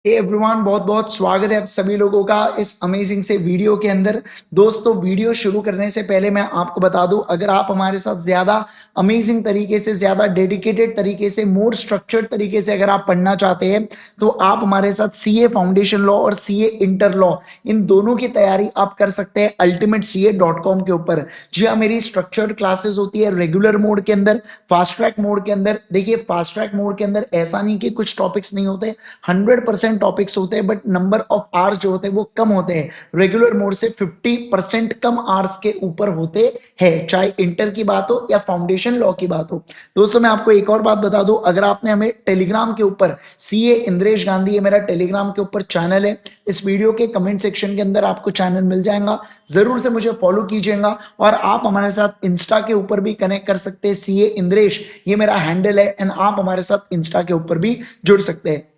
Everyone, बहुत बहुत स्वागत है आप सभी लोगों का इस अमेजिंग से वीडियो के अंदर। दोस्तों, वीडियो शुरू करने से पहले मैं आपको बता दूं, अगर आप हमारे साथ ज्यादा अमेजिंग तरीके से, ज्यादा डेडिकेटेड तरीके से, मोर स्ट्रक्चर्ड तरीके से अगर आप पढ़ना चाहते हैं तो आप हमारे साथ सीए फाउंडेशन लॉ और सीए इंटर लॉ इन दोनों की तैयारी आप कर सकते हैं ultimateca.com के ऊपर। जी हाँ, मेरी स्ट्रक्चर्ड क्लासेस होती है रेगुलर मोड के अंदर, फास्ट ट्रैक मोड के अंदर। देखिए, फास्ट ट्रैक मोड के अंदर ऐसा नहीं कि कुछ टॉपिक्स नहीं होते, 100% टॉपिक्स होते हैं, बट नंबर ऑफ आवर्स जो होते हैं वो कम होते हैं। रेगुलर मोड से 50% कम आवर्स के ऊपर होते हैं, चाहे इंटर की बात हो या फाउंडेशन लॉ की बात हो। दोस्तों, मैं आपको एक और बात बता दूं, अगर आपने हमें टेलीग्राम के ऊपर सीए इंद्रेश गांधी, ये मेरा टेलीग्राम के ऊपर चैनल है, इस वीडियो के कमेंट सेक्शन के अंदर आपको चैनल मिल जाएगा, जरूर से मुझे फॉलो कीजिएगा। और आप हमारे साथ इंस्टा के ऊपर भी कनेक्ट कर सकते हैं, सीए इंद्रेश ये मेरा हैंडल है, एंड आप हमारे साथ इंस्टा के ऊपर भी जुड़ सकते हैं।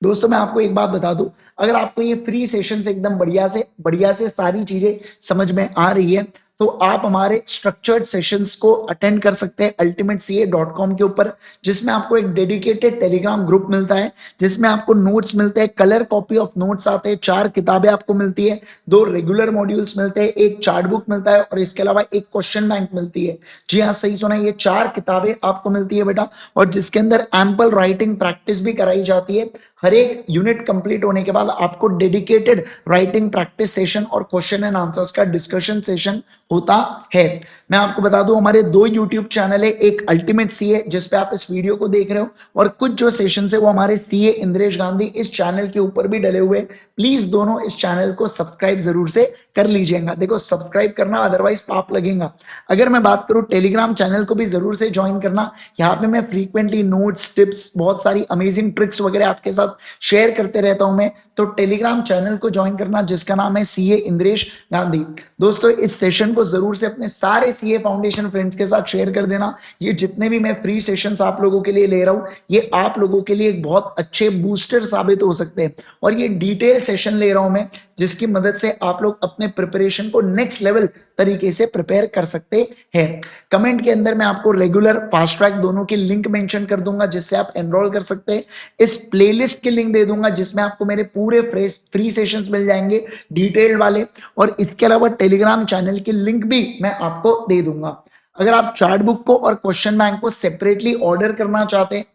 दोस्तों, मैं आपको एक बात बता दूं, अगर आपको ये फ्री सेशन से एकदम बढ़िया से सारी चीजें समझ में आ रही है तो आप हमारे स्ट्रक्चर्ड सेशंस को अटेंड कर सकते हैं ultimateca.com के ऊपर, जिसमें आपको एक डेडिकेटेड टेलीग्राम ग्रुप मिलता है, जिसमें आपको नोट्स मिलते हैं, कलर कॉपी ऑफ नोट्स आते हैं, 4 किताबें आपको मिलती है, 2 रेगुलर मॉड्यूल्स मिलते हैं, एक चार्ट बुक मिलता है और इसके अलावा एक क्वेश्चन बैंक मिलती है। जी हाँ, सही सुना, ये 4 किताबें आपको मिलती है बेटा, और जिसके अंदर एम्पल राइटिंग प्रैक्टिस भी कराई जाती है। हर एक यूनिट कंप्लीट होने के बाद आपको डेडिकेटेड राइटिंग प्रैक्टिस सेशन और क्वेश्चन एंड आंसर्स का डिस्कशन सेशन होता है। मैं आपको बता दूं, हमारे 2 यूट्यूब चैनल है, एक अल्टीमेट सीए जिस पे आप इस वीडियो को देख रहे हो, और कुछ जो सेशन है वो हमारे सीए इंद्रेश गांधी इस चैनल के ऊपर भी डले हुए। प्लीज दोनों इस चैनल को सब्सक्राइब जरूर से कर लीजिएगा। देखो, सब्सक्राइब करना अदरवाइज पाप लगेगा। अगर मैं बात करूं, टेलीग्राम चैनल को भी जरूर से ज्वाइन करना। यहाँ पे मैं फ्रीक्वेंटली नोट्स, टिप्स, बहुत सारी अमेजिंग ट्रिक्स वगैरह आपके साथ शेयर करते रहता हूं मैं, तो टेलीग्राम चैनल को ज्वाइन करना जिसका नाम है सीए इंद्रेश गांधी। दोस्तों, इस सेशन को जरूर से अपने सारे सीए फाउंडेशन फ्रेंड्स के साथ शेयर कर देना। ये जितने भी मैं फ्री सेशंस आप लोगों के लिए ले रहा हूं, ये आप लोगों के लिए एक बहुत अच्छे बूस्टर साबित हो सकते हैं, और ये डिटेल सेशन ले रहा हूं मैं, जिसकी मदद से आप लोग अपने प्रिपरेशन को नेक्स्ट लेवल तरीके से प्रिपेयर कर सकते हैं। कमेंट के अंदर मैं आपको रेगुलर, फास्ट ट्रैक दोनों की लिंक मेंशन कर दूंगा, जिससे आप एनरोल कर सकते हैं। इस प्लेलिस्ट की लिंक दे दूंगा जिसमें आपको मेरे पूरे फ्री सेशंस मिल जाएंगे, डिटेल्ड वाले, और इसके अलावा टेलीग्राम चैनल की लिंक भी मैं आपको दे दूंगा। अगर आप चार्ट बुक को और क्वेश्चन बैंक को सेपरेटली ऑर्डर करना चाहते हैं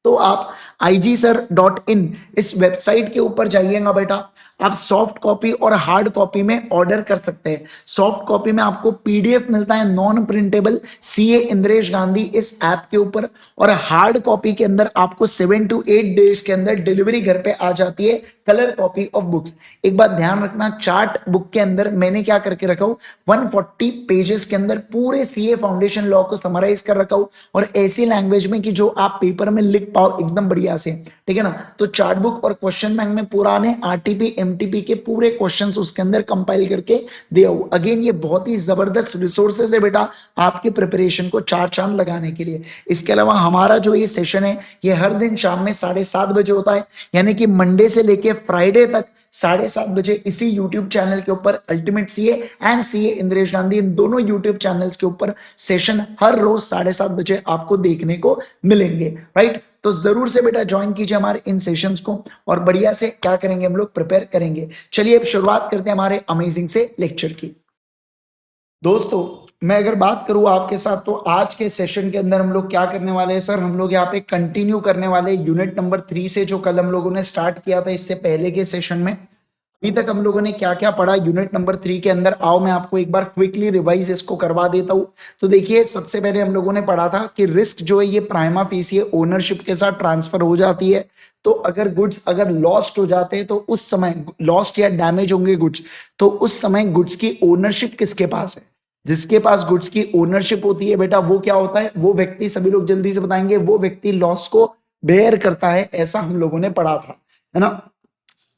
तो आप igsir.in इस वेबसाइट के ऊपर जाइएगा बेटा। आप सॉफ्ट कॉपी और हार्ड कॉपी में ऑर्डर कर सकते हैं। सॉफ्ट कॉपी में आपको पीडीएफ मिलता है non printable, CA Indresh Gandhi इस ऐप के ऊपर, और हार्ड कॉपी के अंदर आपको 7 to 8 डेज के अंदर डिलीवरी घर पे आ जाती है, कलर कॉपी ऑफ बुक्स। एक बात ध्यान रखना, चार्ट बुक के अंदर मैंने क्या करके रखा हूं, 140 पेजेस के अंदर पूरे सीए फाउंडेशन लॉ को समराइज कर रखा हूं, और ऐसी लैंग्वेज में कि जो आप पेपर में लिख पाओ एकदम बढ़िया से, ठीक है ना। तो चार्ट बुक और क्वेश्चन बैंक में पुराने आरटीपी एमटीपी के पूरे क्वेश्चंस उसके अंदर कंपाइल करके दिया हूं। अगेन, ये बहुत ही जबरदस्त रिसोर्सेज है बेटा आपके प्रिपरेशन को 4 चांद लगाने के लिए। इसके अलावा हमारा जो ये सेशन है, ये हर दिन शाम में 7:30 बजे होता है, यानी कि मंडे से लेके फ्राइडे तक 7:30 बजे इसी यूट्यूब चैनल के ऊपर ultimate CA and CA Indresh Gandhi, इन दोनों यूट्यूब चैनल्स के ऊपर सेशन हर रोज 7:30 बजे आपको देखने को मिलेंगे, राइट। तो जरूर से बेटा ज्वाइन कीजिए हमारे इन सेशंस को, और बढ़िया से क्या करेंगे, हम लोग प्रिपेयर करेंगे। चलिए अब शुरुआत करते हैं हमारे अमेजिंग से लेक्चर की। दोस्तों, मैं अगर बात करूं आपके साथ, तो आज के सेशन के अंदर हम लोग क्या करने वाले हैं सर, हम लोग यहाँ पे कंटिन्यू करने वाले यूनिट नंबर 3 से, जो कल हम लोगों ने स्टार्ट किया था इससे पहले के सेशन में। अभी तक हम लोगों ने क्या क्या पढ़ा यूनिट नंबर 3 के अंदर, आओ मैं आपको एक बार क्विकली रिवाइज इसको करवा देता हूं। तो देखिए, सबसे पहले हम लोगों ने पढ़ा था कि रिस्क जो है ये प्राइमा फेसी ओनरशिप के साथ ट्रांसफर हो जाती है। तो अगर गुड्स अगर लॉस्ट हो जाते हैं, तो उस समय लॉस्ट या डैमेज होंगे गुड्स, तो उस समय गुड्स की ओनरशिप किसके पास है। जिसके पास गुड्स की ओनरशिप होती है बेटा, वो क्या होता है, वो व्यक्ति, सभी लोग जल्दी से बताएंगे, वो व्यक्ति लॉस को बेयर करता है, ऐसा हम लोगों ने पढ़ा था, है ना।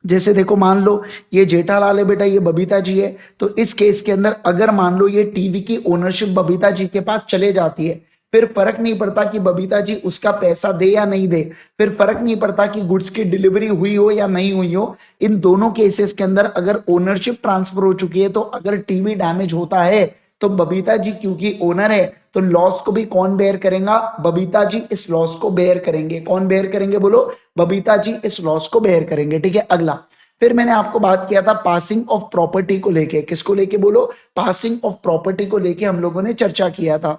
जैसे देखो, मान लो ये जेठालाल है बेटा, ये बबीता जी है, तो इस केस के अंदर अगर मान लो ये टीवी की ओनरशिप बबीता जी के पास चले जाती है, फिर फर्क नहीं पड़ता कि बबीता जी उसका पैसा दे या नहीं दे, फिर फर्क नहीं पड़ता कि गुड्स की डिलीवरी हुई हो या नहीं हुई हो। इन दोनों केसेस के अंदर अगर ओनरशिप ट्रांसफर हो चुकी है, तो अगर टीवी डैमेज होता है तो बबीता जी क्योंकि ओनर है, तो लॉस को भी कौन बेयर करेगा? बबीता जी इस लॉस को बेयर करेंगे। कौन बेयर करेंगे बोलो? बबीता जी इस लॉस को बेयर करेंगे। ठीक है, अगला फिर मैंने आपको बात किया था पासिंग ऑफ प्रॉपर्टी को लेके। किसको लेके बोलो? पासिंग ऑफ प्रॉपर्टी को लेके हम लोगों ने चर्चा किया था।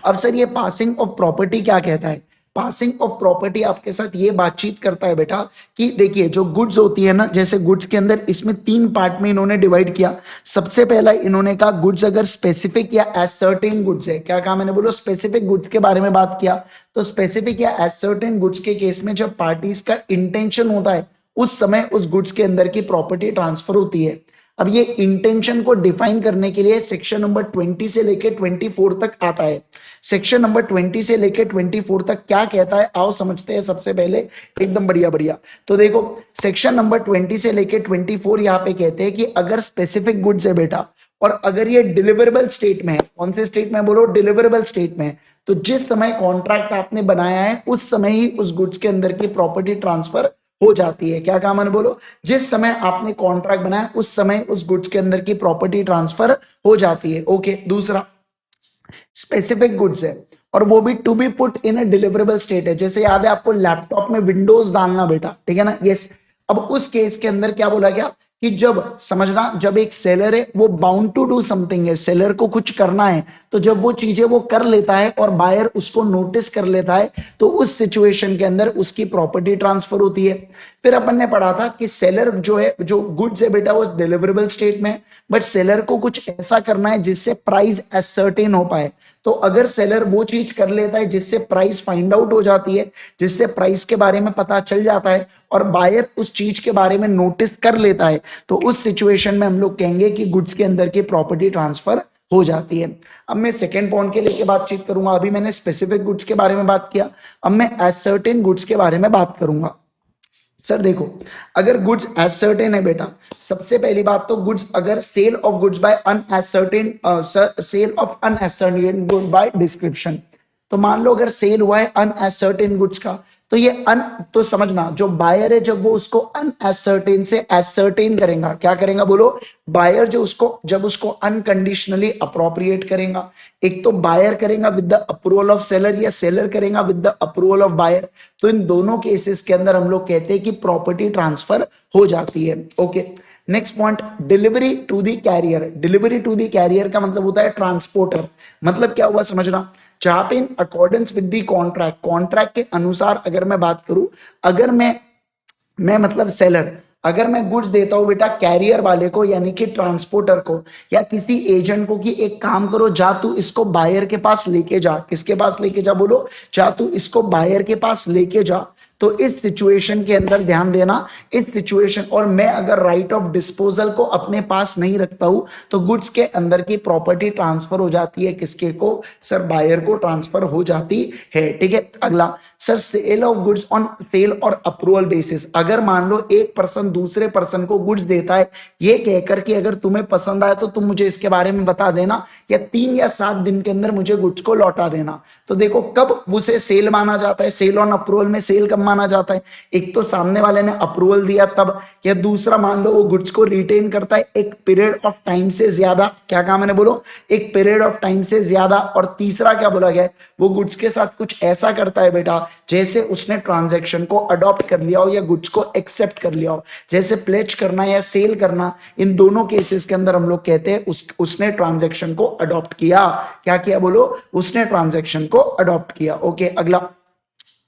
अब सर ये पासिंग ऑफ प्रॉपर्टी क्या कहता है? पासिंग ऑफ प्रॉपर्टी आपके साथ ये बातचीत करता है बेटा कि देखिए जो गुड्स होती है ना, जैसे गुड्स के अंदर इसमें 3 पार्ट में इन्होंने डिवाइड किया। सबसे पहला इन्होंने कहा गुड्स अगर स्पेसिफिक या एसर्टेन गुड्स है। क्या कहा मैंने? बोलो स्पेसिफिक गुड्स के बारे में बात किया। तो स्पेसिफिक या एसर्टेन गुड्स के केस में जब पार्टीज का इंटेंशन होता है उस समय उस गुड्स के अंदर की प्रॉपर्टी ट्रांसफर होती है। अब ये इंटेंशन को डिफाइन करने के लिए सेक्शन नंबर 20 से लेके 24 तक आता है। सेक्शन नंबर 20 से लेके 24 तक क्या कहता है आओ समझते हैं सबसे पहले। एकदम बढ़िया बढ़िया। तो देखो सेक्शन नंबर 20 से लेके 24 यहाँ पे कहते हैं कि अगर स्पेसिफिक गुड्स है बेटा और अगर ये डिलीवरेबल स्टेट में है। कौन से स्टेट में? बोलो डिलीवरेबल स्टेट में है। तो जिस समय कॉन्ट्रैक्ट आपने बनाया है उस समय ही उस गुड्स के अंदर की प्रॉपर्टी ट्रांसफर हो जाती है। क्या कहा मैंने? बोलो जिस समय आपने कॉन्ट्रैक्ट बनाया उस समय उस गुड्स के अंदर की प्रॉपर्टी ट्रांसफर हो जाती है। ओके, दूसरा स्पेसिफिक गुड्स है और वो भी to be put in a deliverable state है। जैसे याद है आपको लैपटॉप में विंडोज डालना बेटा, ठीक है ना? यस। अब उस केस के अंदर क्या बोला गया कि जब समझना जब एक सेलर है वो बाउंड टू डू समथिंग है, सेलर को कुछ करना है, तो जब वो चीजें वो कर लेता है और बायर उसको नोटिस कर लेता है तो उस सिचुएशन के अंदर उसकी प्रॉपर्टी ट्रांसफर होती है। फिर अपन ने पढ़ा था कि सेलर जो है जो गुड्स है बेटा वो डिलीवरेबल स्टेट में, बट सेलर को कुछ ऐसा करना है जिससे प्राइस एसर्टेन हो पाए। तो अगर सेलर वो चीज कर लेता है जिससे प्राइस फाइंड आउट हो जाती है, जिससे प्राइस के बारे में पता चल जाता है और बायर उस चीज के बारे में नोटिस कर लेता है, तो उस सिचुएशन में हम लोग कहेंगे कि गुड्स के अंदर की प्रॉपर्टी ट्रांसफर हो जाती है। अब मैं सेकेंड पॉइंट के लेके बातचीत करूंगा। अभी मैंने स्पेसिफिक गुड्स के बारे में बात किया, अब मैं एसर्टेन गुड्स के बारे में बात करूंगा। सर देखो अगर गुड्स एसर्टेन है बेटा, सबसे पहली बात तो गुड्स अगर sale of goods by unascertained sale of unascertained good by description, तो मान लो अगर सेल हुआ है अनएसर्टेन गुड्स का, तो ये तो समझना जो बायर है जब वो उसको अनएसर्टेन से एसर्टेन करेगा, क्या करेगा बोलो? बायर जो उसको जब उसको अनकंडीशनली अप्रोप्रिएट करेगा, एक तो बायर करेगा with the approval of seller या सेलर करेगा with the approval of buyer, तो इन दोनों केसेस के अंदर हम लोग कहते हैं कि प्रॉपर्टी ट्रांसफर हो जाती है। Okay, next point delivery to the carrier. Delivery to the carrier का मतलब होता है ट्रांसपोर्टर। मतलब क्या हुआ समझना, जहां पे इन accordance with the contract, contract के अनुसार अगर मैं बात करूं, अगर मैं मतलब सेलर अगर मैं गुड्स देता हूं बेटा कैरियर वाले को यानी कि ट्रांसपोर्टर को या किसी एजेंट को कि एक काम करो जा तू इसको बायर के पास लेके जा। किसके पास लेके जा बोलो? जा तू इसको बायर के पास लेके जा। तो इस सिचुएशन के अंदर ध्यान देना, इस सिचुएशन और मैं अगर राइट ऑफ डिस्पोजल को अपने पास नहीं रखता हूं तो गुड्स के अंदर की प्रॉपर्टी ट्रांसफर हो जाती है। किसके को? सर बायर को ट्रांसफर हो जाती है। ठीक है, अगला sir sale of goods on sale और अप्रूवल बेसिस। अगर मान लो एक पर्सन दूसरे पर्सन को गुड्स देता है ये कहकर कि अगर तुम्हें पसंद आया तो तुम मुझे इसके बारे में बता देना या 3 या 7 दिन के अंदर मुझे गुड्स को लौटा देना। तो देखो कब उसे सेल माना जाता है? सेल ऑन अप्रूवल में सेल कब माना जाता है? एक तो सामने वाले ने अप्रूवल दिया तब, या दूसरा मान लो वो गुड्स को रिटेन करता है एक पीरियड ऑफ टाइम से ज्यादा। क्या कहा मैंने? बोलो एक पीरियड ऑफ टाइम से ज्यादा। और तीसरा क्या बोला गया है? वो गुड्स के साथ कुछ ऐसा करता है बेटा जैसे उसने ट्रांजैक्शन को अडॉप्ट कर लिया हो या गुड्स को एक्सेप्ट कर लिया हो। जैसे प्लेज करना या सेल करना, इन दोनों केसेस के अंदर हम लोग कहते हैं उसने ट्रांजैक्शन को अडॉप्ट किया। क्या किया बोलो? उसने ट्रांजैक्शन को अडॉप्ट किया। ओके, अगला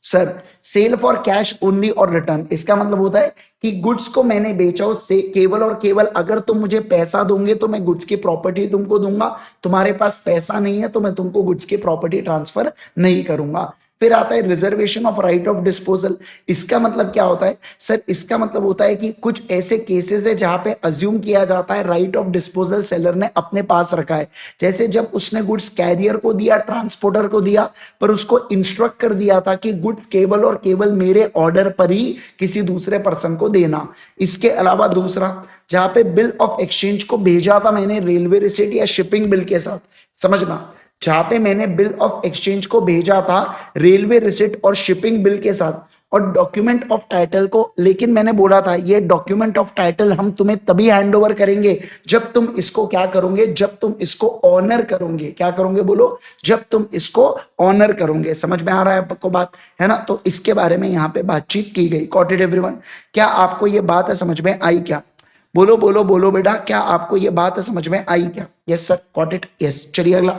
sir sale for cash only और रिटर्न। इसका मतलब होता है कि गुड्स को मैंने बेचा हो से केवल और केवल अगर तुम मुझे पैसा दोगे तो मैं गुड्स की प्रॉपर्टी तुमको दूंगा, तुम्हारे पास पैसा नहीं है तो मैं तुमको गुड्स की प्रॉपर्टी ट्रांसफर नहीं करूंगा। फिर आता है reservation of right of disposal. इसका मतलब क्या होता है? सर इसका मतलब होता है कि कुछ ऐसे केसेस है जहां पे अज्यूम किया जाता है राइट ऑफ डिस्पोजल सेलर ने अपने पास रखा है। जैसे जब उसने गुड्स कैरियर को दिया, ट्रांसपोर्टर को दिया, पर उसको इंस्ट्रक्ट कर दिया था कि गुड्स केवल और केवल मेरे ऑर्डर पर ही किसी दूसरे पर्सन को देना। इसके अलावा दूसरा जहां पे बिल ऑफ एक्सचेंज को भेजा था मैंने रेलवे रिसीट या शिपिंग बिल के साथ, समझना जहां पे मैंने बिल ऑफ एक्सचेंज को भेजा था रेलवे रिसिट और शिपिंग बिल के साथ, और डॉक्यूमेंट ऑफ टाइटल को, लेकिन मैंने बोला था ये डॉक्यूमेंट ऑफ टाइटल हम तुम्हें तभी हैंड ओवर करेंगे जब तुम इसको क्या करोगे, जब तुम इसको ऑनर करोगे। क्या करोगे बोलो? जब तुम इसको ऑनर करोगे। समझ में आ रहा है आपको बात, है ना? तो इसके बारे में यहाँ पे बातचीत की गई। Got it everyone? क्या आपको ये बात है समझ में आई क्या? बोलो बोलो बोलो बेटा, क्या आपको ये बात है समझ में आई क्या? Yes sir, got it, yes. चलिए अगला।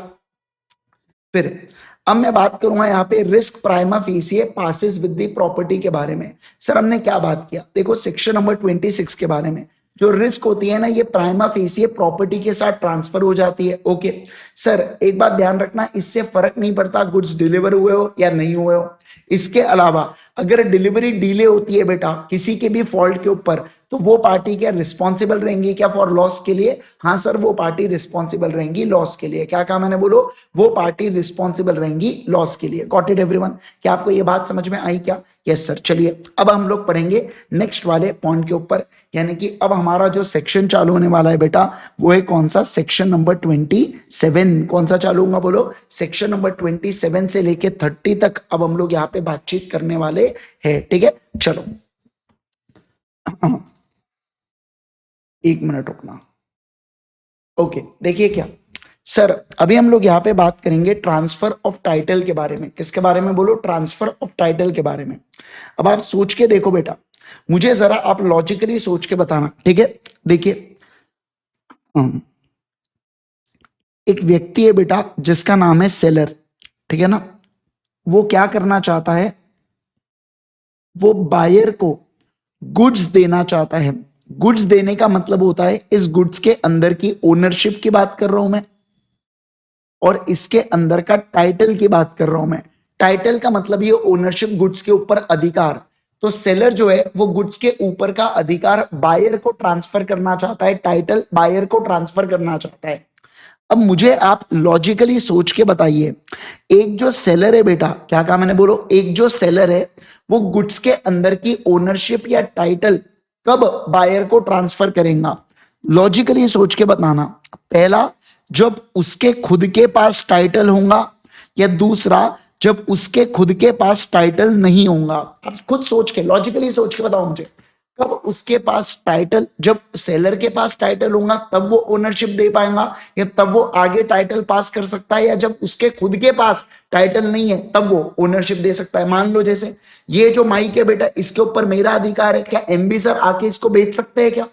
फिर अब मैं बात करूंगा यहाँ पे risk prima facie passes with the property के बारे में। सर हमने क्या बात किया? देखो सेक्शन नंबर 26 के बारे में जो रिस्क होती है ना, ये प्राइमा फेसिए प्रॉपर्टी के साथ ट्रांसफर हो जाती है। ओके सर, एक बात ध्यान रखना, इससे फर्क नहीं पड़ता गुड्स डिलीवर हुए हो या नहीं हुए हो। इसके अलावा अगर डिलीवरी डिले होती है बेटा किसी के भी फॉल्ट के ऊपर, तो वो पार्टी क्या रिस्पॉन्सिबल रहेंगी क्या फॉर लॉस के लिए? हाँ सर, वो पार्टी रिस्पॉन्सिबल रहेंगी लॉस के लिए। क्या कहा मैंने? बोलो, वो पार्टी रिस्पॉन्सिबल रहेंगी लॉस के लिए। Got it everyone? क्या आपको ये बात समझ में आई क्या? Yes sir. चलिए अब हम लोग पढ़ेंगे नेक्स्ट वाले पॉइंट के ऊपर, यानी कि अब हमारा जो सेक्शन चालू होने वाला है बेटा वो है कौन सा? Section number 27। कौन सा चालू होगा बोलो? सेक्शन नंबर 27 से लेके 30 तक अब हम लोग यहाँ पे बातचीत करने वाले हैं। ठीक है, चलो एक मिनट रुकना। ओके देखिए क्या सर, अभी हम लोग यहाँ पे बात करेंगे ट्रांसफर ऑफ टाइटल के बारे में। किसके बारे में बोलो? ट्रांसफर ऑफ टाइटल के बारे में। अब आप सोच के देखो बेटा, मुझे जरा आप लॉजिकली सोच के बताना, ठीक है? देखिए एक व्यक्ति है बेटा जिसका नाम है सेलर, ठीक है ना? वो क्या करना चाहता है? वो बायर को गुड्स देना चाहता है। गुड्स देने का मतलब होता है इस गुड्स के अंदर की ओनरशिप की बात कर रहा हूं मैं, और इसके अंदर का टाइटल की बात कर रहा हूं मैं। टाइटल का मतलब ये ओनरशिप, गुड्स के ऊपर अधिकार। तो सेलर जो है वो गुड्स के ऊपर का अधिकार बायर को ट्रांसफर करना चाहता है, टाइटल बायर को ट्रांसफर करना चाहता है। अब मुझे आप लॉजिकली सोच के बताइए, एक जो सेलर है बेटा, क्या कहा मैंने? बोलो, एक जो सेलर है वो गुड्स के अंदर की ओनरशिप या टाइटल कब बायर को ट्रांसफर करेगा? लॉजिकली सोच के बताना। पहला, जब उसके खुद के पास टाइटल होगा, या दूसरा जब उसके खुद के पास टाइटल नहीं होगा। आप खुद सोच के लॉजिकली सोच के बताओ मुझे, कब उसके पास टाइटल, जब सेलर के पास टाइटल होगा तब वो ओनरशिप दे पाएगा, या तब वो आगे टाइटल पास कर सकता है, या जब उसके खुद के पास टाइटल नहीं है तब वो ओनरशिप दे सकता है। मान लो जैसे ये जो माइक है बेटा, इसके ऊपर मेरा अधिकार है, क्या एमबी सर आके इसको बेच सकते हैं क्या?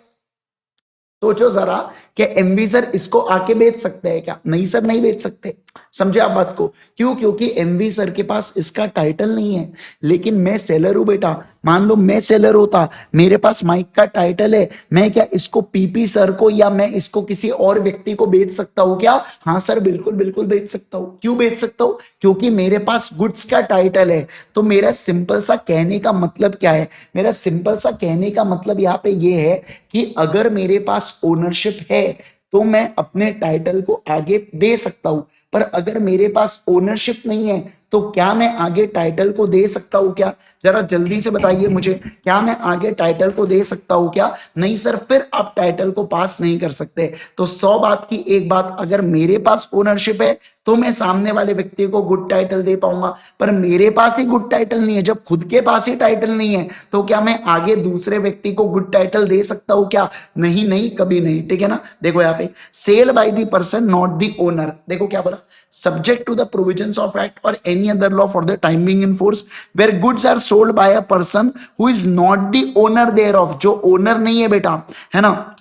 सोचो जरा, कि एमबी सर इसको आके बेच सकते हैं क्या? नहीं सर, नहीं बेच सकते। समझे आप बात को? क्यों? क्योंकि एमबी सर के पास इसका टाइटल नहीं है। लेकिन मैं सेलर हूं बेटा, मान लो मैं सेलर होता, मेरे पास माइक का टाइटल है, मैं क्या इसको पीपी सर को या मैं इसको किसी और व्यक्ति को बेच सकता हूं क्या? हाँ सर, बिल्कुल बिल्कुल बेच सकता हूं। क्यों बेच सकता हूं? क्योंकि मेरे पास गुड्स का टाइटल है। तो मेरा सिंपल सा कहने का मतलब क्या है? मेरा सिंपल सा कहने का मतलब यहाँ पे ये है कि अगर मेरे पास ओनरशिप है तो मैं अपने टाइटल को आगे दे सकता हूं, पर अगर मेरे पास ओनरशिप नहीं है तो क्या मैं आगे टाइटल को दे सकता हूं क्या? जरा जल्दी से बताइए मुझे, क्या मैं आगे टाइटल को दे सकता हूं क्या? नहीं सर, फिर आप टाइटल को पास नहीं कर सकते। तो 100 बात की एक बात, अगर मेरे पास ओनरशिप है तो मैं सामने वाले व्यक्ति को गुड टाइटल दे पाऊंगा, पर मेरे पास ही गुड टाइटल नहीं है, जब खुद के पास ही टाइटल नहीं है तो क्या मैं आगे दूसरे व्यक्ति को गुड टाइटल दे सकता हूं क्या? नहीं नहीं, कभी नहीं। ठीक है ना? देखो यहाँ पे cell by the person not the owner, देखो क्या बोला, subject to the provisions of act और any other law for the time being in force where goods are sold by a person who is not the owner thereof, जो owner नहीं है बेटा, है ना,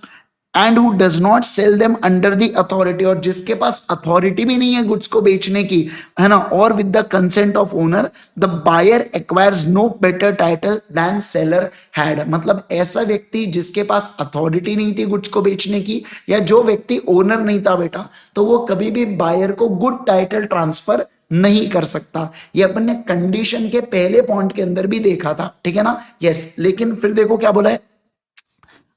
and who does not sell them under the authority, और जिसके पास authority भी नहीं है गुड्स को बेचने की, है ना, और with the consent of owner the buyer acquires no better title than seller had. मतलब ऐसा व्यक्ति जिसके पास अथॉरिटी नहीं थी गुड्स को बेचने की, या जो व्यक्ति ओनर नहीं था बेटा, तो वो कभी भी बायर को गुड टाइटल ट्रांसफर नहीं कर सकता। ये अपन ने कंडीशन के पहले पॉइंट के अंदर भी देखा था। ठीक है ना? यस। लेकिन फिर देखो क्या बोला है,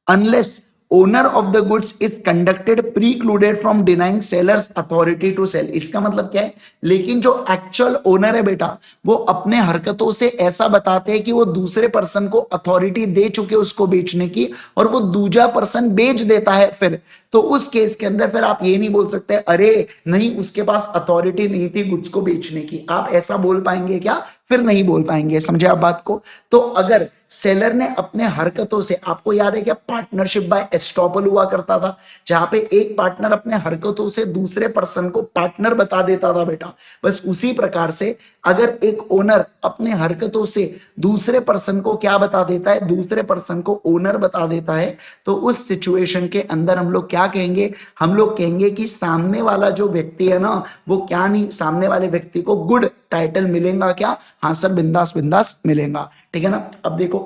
unless owner of the goods is conducted precluded from denying seller's authority to sell. इसका मतलब क्या है, लेकिन जो एक्चुअल ओनर है बेटा वो अपने हरकतों से ऐसा बताते हैं कि वो दूसरे पर्सन को अथॉरिटी दे चुके उसको बेचने की, और वो दूसरा पर्सन बेच देता है फिर, तो उस केस के अंदर फिर आप ये नहीं बोल सकते अरे नहीं उसके पास अथॉरिटी नहीं थी गुड्स को बेचने की। आप ऐसा बोल पाएंगे क्या? फिर नहीं बोल पाएंगे। समझे आप बात को? तो अगर सेलर ने अपने हरकतों से, आपको याद है क्या पार्टनरशिप बाय एस्टॉपल हुआ करता था, जहां पे एक पार्टनर अपने हरकतों से दूसरे पर्सन को पार्टनर बता देता था बेटा, बस उसी प्रकार से अगर एक ओनर अपने हरकतों से दूसरे पर्सन को क्या बता देता है, दूसरे पर्सन को ओनर बता देता है, तो उस सिचुएशन के अंदर हम लोग क्या कहेंगे? हम लोग कहेंगे कि सामने वाला जो व्यक्ति है ना, वो क्या नहीं, सामने वाले व्यक्ति को गुड टाइटल मिलेगा क्या? हाँ सर, बिंदास बिंदास मिलेगा। ठीक है ना? अब देखो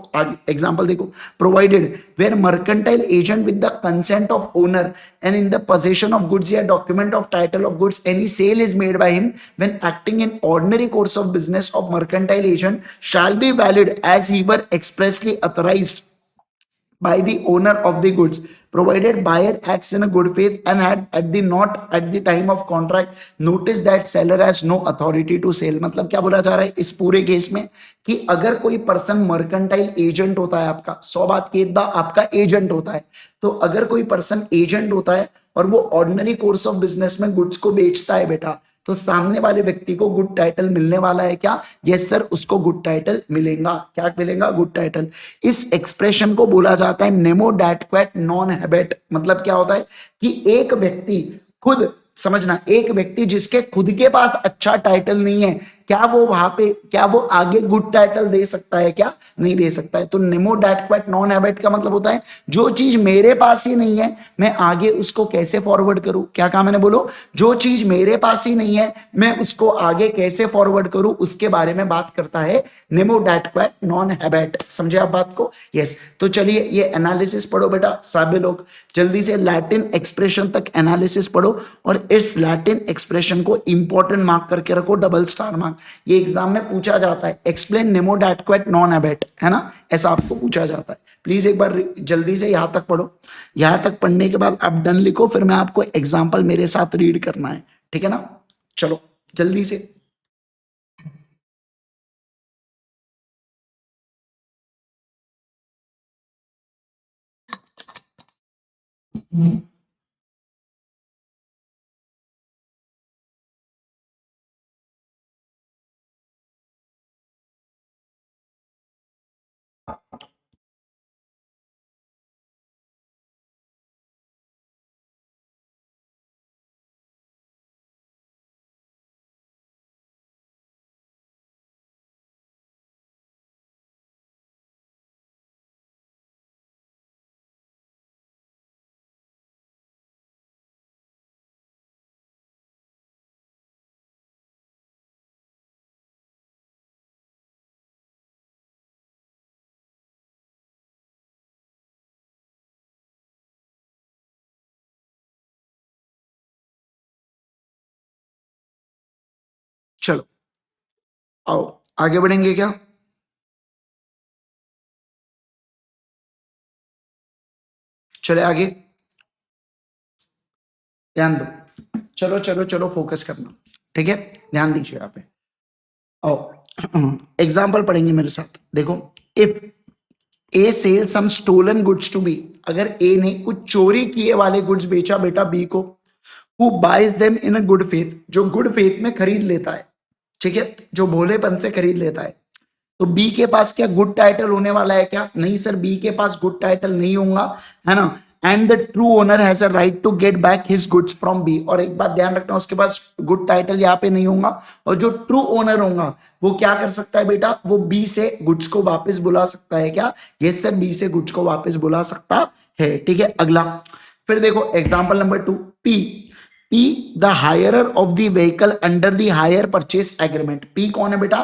एग्जांपल देखो, provided where mercantile agent with the consent of owner and in the position of goods या document of title of goods any sale is made by him when acting in ordinary course of business of mercantile agent shall be valid as he were expressly authorised by the owner of the goods, provided buyer acts in a good faith and had at the not at the time of contract notice that seller has no authority to sell। मतलब क्या बोला जा रहा है इस पूरे case में कि अगर कोई पर्सन मर्केंटाइल एजेंट होता है, आपका 100 बात के आपका एजेंट होता है, तो अगर कोई पर्सन एजेंट होता है और वो ऑर्डिनरी कोर्स ऑफ बिजनेस में गुड्स को बेचता है बेटा, तो सामने वाले व्यक्ति को गुड टाइटल मिलने वाला है क्या? यस सर, उसको गुड टाइटल मिलेगा। क्या मिलेगा? Good title. इस एक्सप्रेशन को बोला जाता है नेमो डैटक्वेट नॉन हैबिट। मतलब क्या होता है कि एक व्यक्ति खुद, समझना, एक व्यक्ति जिसके खुद के पास अच्छा टाइटल नहीं है, क्या वो वहां पे, क्या वो आगे गुड टाइटल दे सकता है? क्या नहीं दे सकता है। तो नेमो डैटक्वेट नॉन हैबिट का मतलब होता है जो चीज मेरे पास ही नहीं है मैं आगे उसको कैसे फॉरवर्ड करूं। क्या कहा मैंने? बोलो, जो चीज मेरे पास ही नहीं है मैं उसको आगे कैसे फॉरवर्ड करूं, उसके बारे में बात करता है नेमो डैटक्वेट नॉन हैबिट। समझे आप बात को? यस। तो चलिए ये एनालिसिस पढ़ो बेटा सभी लोग, जल्दी से लैटिन एक्सप्रेशन तक एनालिसिस पढ़ो, और इस लैटिन एक्सप्रेशन को इंपॉर्टेंट मार्क करके रखो, डबल स्टार मार्क। ये एग्जाम में पूछा जाता है, एक्सप्लेन नेमो डैटक्वेट नॉन हैबिट, है ना, ऐसा आपको पूछा जाता है। प्लीज एक बार जल्दी से यहां तक पढ़ो, यहां तक पढ़ने के बाद आप डन लिखो, फिर मैं आपको एग्जाम्पल मेरे साथ रीड करना है। ठीक है ना? चलो जल्दी से। चलो आओ आगे बढ़ेंगे क्या? चले आगे, ध्यान दो। चलो चलो चलो, फोकस करना। ठीक है, ध्यान दीजिए यहाँ पे। आओ एग्जाम्पल पढ़ेंगे मेरे साथ। देखो, if A sell some stolen goods to be, अगर ए ने कुछ चोरी किए वाले गुड्स बेचा बेटा बी को, who buys them in a good faith, जो गुड फेथ में खरीद लेता है, ठीक है, जो भोलेपन से खरीद लेता है, तो बी के पास क्या गुड टाइटल होने वाला है? क्या नहीं सर, बी के पास गुड टाइटल नहीं होगा, है ना। And the true owner has a right to get back his goods from B. और एक बात ध्यान रखना, उसके पास गुड टाइटल यहाँ पे नहीं होगा, और जो ट्रू ओनर होगा वो क्या कर सकता है बेटा? वो बी से गुड्स को वापस बुला सकता है। क्या? यस सर, बी से गुड्स को वापस बुला सकता है। ठीक है, अगला फिर देखो example number 2, P the hirer of the vehicle under the hire purchase agreement. P कौन है बेटा?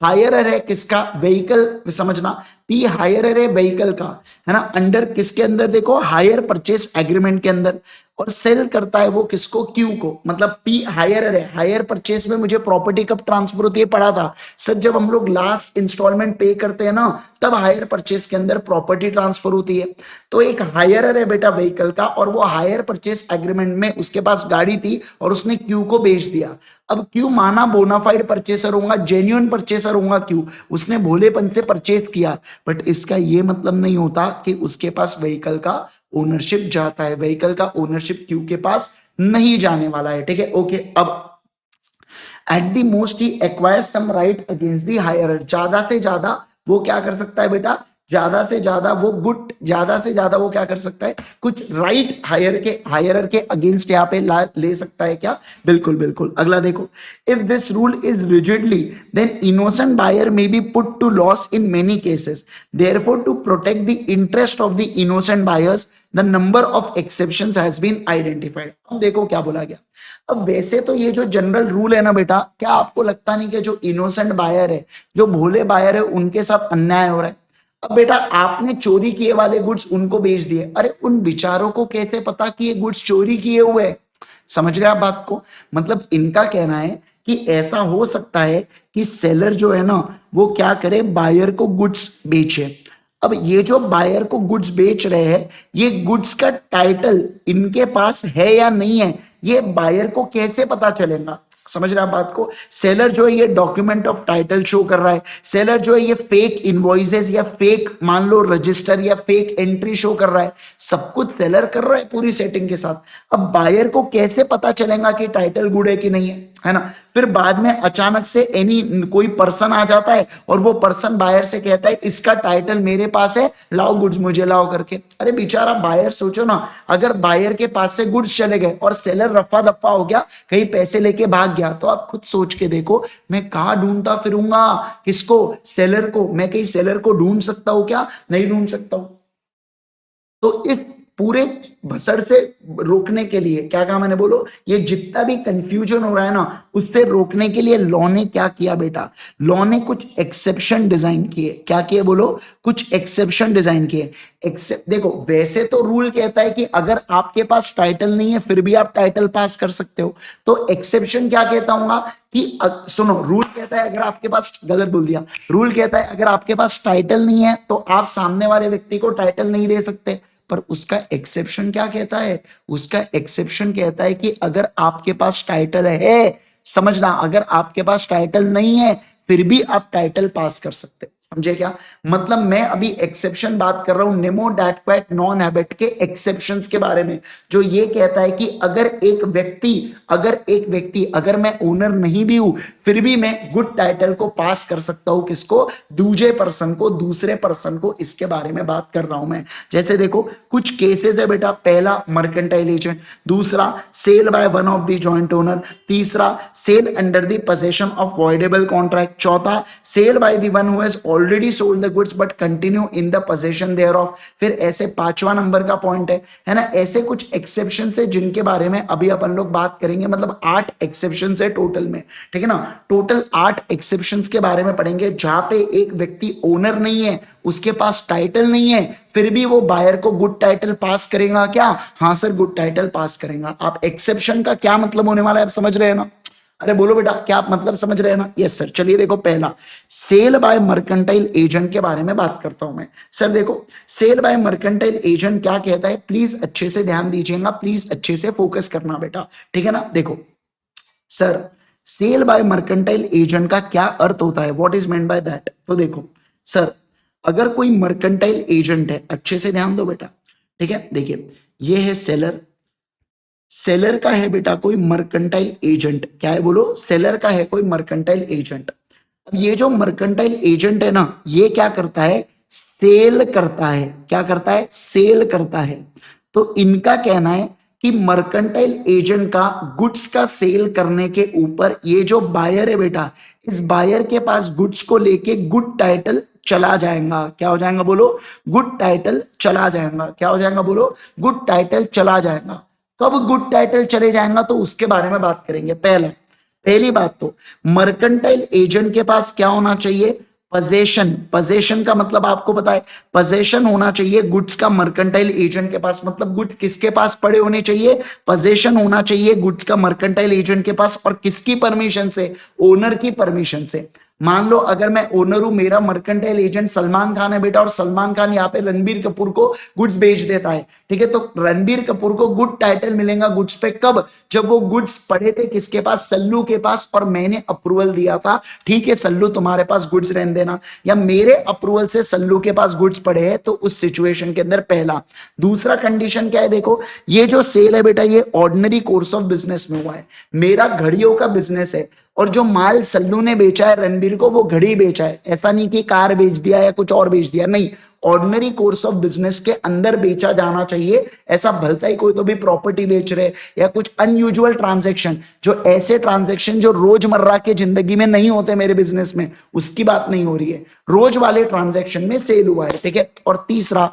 हायरर है किसका? व्हीकल। समझना, पी हायरर है व्हीकल का, है ना, अंडर किसके अंदर? देखो हायर परचेस एग्रीमेंट के अंदर। और सेल करता है वो किसको, क्यू को, मतलब पी हायर है, हायर परचेस में मुझे प्रॉपर्टी कब ट्रांसफर होती है पढ़ा था सर, जब हम लोग लास्ट इंस्टॉलमेंट पे करते हैं ना तब हायर परचेस के अंदर प्रॉपर्टी ट्रांसफर होती है। तो एक हायर है बेटा व्हीकल का, और वो हायर परचेस एग्रीमेंट में उसके पास गाड़ी थी और उसने क्यू को बेच दिया। अब क्यू माना बोनाफाइड परचेसर होगा, जेन्युइन परचेसर होगा क्यू, उसने भोलेपन से परचेस किया, बट इसका ये मतलब नहीं होता कि उसके पास व्हीकल का ओनरशिप जाता है, व्हीकल का ओनरशिप क्यू के पास नहीं जाने वाला है, ठीक है। ओके, अब at the most he acquire some right against the hirer, ज्यादा से ज्यादा वो क्या कर सकता है बेटा, ज्यादा से ज्यादा वो गुड, ज्यादा से ज्यादा वो क्या कर सकता है, कुछ राइट हायर के अगेंस्ट यहाँ पे ले सकता है क्या, बिल्कुल बिल्कुल। अगला देखो, if this rule is rigidly then innocent buyer may be put to loss in many cases, therefore to protect the interest of the innocent buyers the number of exceptions has been identified. अब देखो क्या बोला गया। अब वैसे तो ये जो जनरल रूल है ना बेटा, क्या आपको लगता नहीं कि जो इनोसेंट बायर है, जो भोले बायर है, उनके साथ अन्याय हो रहा है। अब बेटा आपने चोरी किए वाले गुड्स उनको बेच दिए, अरे उन बेचारों को कैसे पता कि ये गुड्स चोरी किए हुए हैं, समझ रहे आप बात को। मतलब इनका कहना है कि ऐसा हो सकता है कि सेलर जो है ना वो क्या करे, बायर को गुड्स बेचे। अब ये जो बायर को गुड्स बेच रहे हैं, ये गुड्स का टाइटल इनके पास है या नहीं है, ये बायर को कैसे पता चलेगा, समझ रहे आप बात को। सेलर जो है ये डॉक्यूमेंट ऑफ टाइटल शो कर रहा है, सेलर जो है ये फेक इनवॉइसेस या फेक मान लो रजिस्टर या फेक एंट्री शो कर रहा है, सब कुछ सेलर कर रहा है पूरी सेटिंग के साथ। अब बायर को कैसे पता चलेगा कि टाइटल गुड है कि नहीं है ना। फिर बाद में अचानक से कोई पर्सन आ जाता है और वो पर्सन बायर से कहता है इसका टाइटल मेरे पास है, लाओ गुड्स मुझे लाओ करके। अरे बेचारा बायर, सोचो ना, अगर बायर के पास से गुड्स चले गए और सेलर रफा दफा हो गया, कहीं पैसे लेके भाग गया, तो आप खुद सोच के देखो मैं कहां ढूंढता फिरूंगा, किसको, सेलर को। मैं कहीं सेलर को ढूंढ सकता हूं क्या, नहीं ढूंढ सकता हूं। तो इस पूरे भसड़ से रोकने के लिए क्या कहा मैंने, बोलो, ये जितना भी कंफ्यूजन हो रहा है ना उससे रोकने के लिए लॉ ने क्या किया बेटा, लॉ ने कुछ एक्सेप्शन डिजाइन किए। क्या किए बोलो, कुछ एक्सेप्शन डिजाइन किए। देखो वैसे तो रूल कहता है कि अगर आपके पास टाइटल नहीं है फिर भी आप टाइटल पास कर सकते हो, तो एक्सेप्शन क्या कहता हूँ कि सुनो, रूल कहता है अगर आपके पास, गलत बोल दिया, रूल कहता है अगर आपके पास टाइटल नहीं है तो आप सामने वाले व्यक्ति को टाइटल नहीं दे सकते, पर उसका एक्सेप्शन क्या कहता है, उसका एक्सेप्शन कहता है कि अगर आपके पास टाइटल है, समझना, अगर आपके पास टाइटल नहीं है फिर भी आप टाइटल पास कर सकते, समझे क्या। मतलब मैं अभी एक्सेप्शन बात कर रहा हूं, Nemo that quite non habit के एक्सेप्शंस के बारे में, जो ये कहता है कि अगर एक व्यक्ति अगर मैं ओनर नहीं भी हूं फिर भी मैं गुड टाइटल को पास कर सकता हूं, किसको, दूसरे पर्सन को। इसके बारे में बात कर रहा हूं मैं। जैसे देखो कुछ केसेस है बेटा, पहला मर्केंटाइल एजेंट, दूसरा sell by one of the joint owner, तीसरा sell under the possession of voidable contract, चौथा sell by the one who has already sold the goods but continue in the possession thereof. फिर ऐसे पांचवा number का point है ना। ऐसे कुछ एक्सेप्शन है जिनके बारे में अभी अपन लोग बात करेंगे, मतलब 8 एक्सेप्शन है टोटल में, ठीक है ना। टोटल 8 एक्सेप्शन के बारे में पढ़ेंगे जहां पे एक व्यक्ति ओनर नहीं है, उसके पास टाइटल नहीं है, फिर भी वो बायर को गुड टाइटल पास करेगा क्या, हाँ सर गुड टाइटल पास करेगा। आप एक्सेप्शन का क्या मतलब होने वाला है आप समझ रहे हैं ना, अरे बोलो बेटा क्या आप मतलब समझ रहे हैं ना। यस सर, चलिए देखो पहला सेल बाय मर्केंटाइल एजेंट के बारे में बात करता हूं मैं। सर देखो सेल बाय मर्केंटाइल एजेंट क्या कहता है, प्लीज अच्छे से ध्यान दीजिएगा, प्लीज अच्छे से फोकस करना बेटा, ठीक है ना। देखो sir sale by mercantile agent का क्या अर्थ होता है, what is meant by that. तो देखो सर, अगर कोई मर्केंटाइल एजेंट है, अच्छे से ध्यान दो बेटा, ठीक है। देखिए ये है सेलर, सेलर का है बेटा कोई मर्केंटाइल एजेंट, क्या है बोलो, सेलर का है कोई मर्केंटाइल एजेंट। अब ये जो मर्केंटाइल एजेंट है ना, ये क्या करता है, सेल करता है, क्या करता है, सेल करता है। तो इनका कहना है कि मर्केंटाइल एजेंट का गुड्स का सेल करने के ऊपर ये जो बायर है बेटा, इस बायर के पास गुड्स को लेके गुड टाइटल चला जाएगा। क्या हो जाएगा बोलो, गुड टाइटल चला जाएगा। क्या हो जाएगा बोलो, गुड टाइटल चला जाएगा। कब गुड टाइटल चले जाएगा तो उसके बारे में बात करेंगे। पहली बात तो मर्केंटाइल एजेंट के पास क्या होना चाहिए, पजेशन, पजेशन का मतलब आपको पता है, पजेशन होना चाहिए गुड्स का मर्केंटाइल एजेंट के पास, मतलब गुड्स किसके पास पड़े होने चाहिए, पजेशन होना चाहिए गुड्स का मर्केंटाइल एजेंट के पास, और किसकी परमिशन से, ओनर की परमिशन से। मान लो अगर मैं ओनर हूं, मेरा मर्केंटाइल एजेंट सलमान खान है बेटा, और सलमान खान यहाँ पे रणबीर कपूर को गुड्स बेच देता है, ठीक है, तो रणबीर कपूर को गुड टाइटल मिलेगा गुड्स पे कब, जब वो गुड्स पड़े थे किसके पास, सल्लू के पास, और मैंने अप्रूवल दिया था, ठीक है सल्लू तुम्हारे पास गुड्स रहने देना, या मेरे अप्रूवल से सल्लू के पास गुड्स पड़े हैं, तो उस सिचुएशन के अंदर पहला। दूसरा कंडीशन क्या है, देखो ये जो सेल है बेटा, ये ऑर्डिनरी कोर्स ऑफ बिजनेस में हुआ है, मेरा घड़ियों का बिजनेस है, और जो माल सल्लू ने बेचा है रणबीर को, वो घड़ी बेचा है, ऐसा नहीं कि कार बेच दिया या कुछ और बेच दिया, नहीं, ऑर्डिनरी कोर्स ऑफ बिजनेस के अंदर बेचा जाना चाहिए। ऐसा भलता ही कोई तो भी प्रॉपर्टी बेच रहे या कुछ अनयूजुअल ट्रांजैक्शन, जो ऐसे ट्रांजैक्शन जो रोजमर्रा के जिंदगी में नहीं होते मेरे बिजनेस में, उसकी बात नहीं हो रही है, रोज वाले ट्रांजैक्शन में सेल हुआ है, ठीक है। और तीसरा,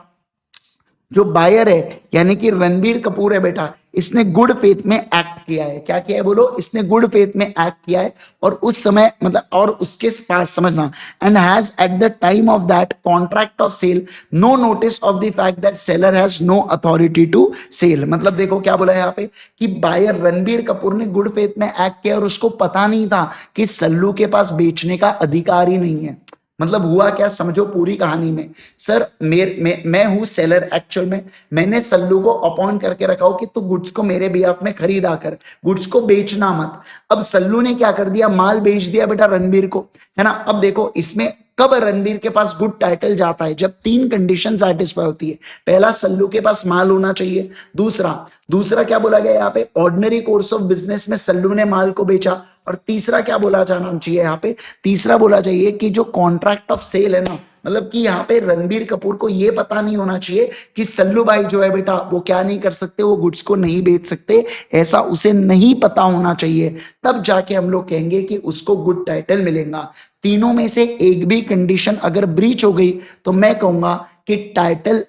जो बायर है यानी कि रणबीर कपूर है बेटा, इसने गुड फेथ में एक्ट किया है, क्या किया है बोलो, इसने गुड फेथ में एक्ट किया है, और उस समय मतलब, और उसके पास समझना, and has at the time of that contract of sale no notice of the fact that seller has no authority to sell. मतलब देखो क्या बोला है यहाँ पे, कि बायर रणबीर कपूर ने गुड फेथ में एक्ट किया, और उसको पता नहीं था कि सल्लू के पास बेचने का अधिकार ही नहीं है। मतलब हुआ क्या, समझो पूरी कहानी में, सर मैं हूं सेलर, एक्चुअल में मैंने सल्लू को अपॉइंट करके रखा हो कि तू गुड्स को मेरे बिहाफ में खरीदा कर, गुड्स को बेचना मत। अब सल्लू ने क्या कर दिया, माल बेच दिया बेटा रणबीर को, है ना। अब देखो इसमें कब रणबीर के पास गुड टाइटल जाता है, जब तीन कंडीशन सेटिस्फाई होती है, पहला सल्लू के पास माल होना चाहिए, दूसरा दूसरा क्या बोला गया यहाँ पे, ऑर्डिनरी कोर्स ऑफ बिजनेस में सल्लू ने माल को बेचा, और तीसरा क्या बोला जाना चाहिए यहाँ पे, तीसरा बोला चाहिए कि जो कॉन्ट्रैक्ट ऑफ सेल है ना, मतलब कि यहाँ पे रणबीर कपूर को ये पता नहीं होना चाहिए कि सल्लू भाई जो है बेटा वो क्या नहीं कर सकते, वो गुड्स को नहीं बेच सकते, ऐसा उसे नहीं पता होना चाहिए, तब जाके हम लोग कहेंगे कि उसको गुड टाइटल मिलेगा। तीनों में से एक भी कंडीशन अगर ब्रीच हो गई, तो मैं कहूंगा कि टाइटल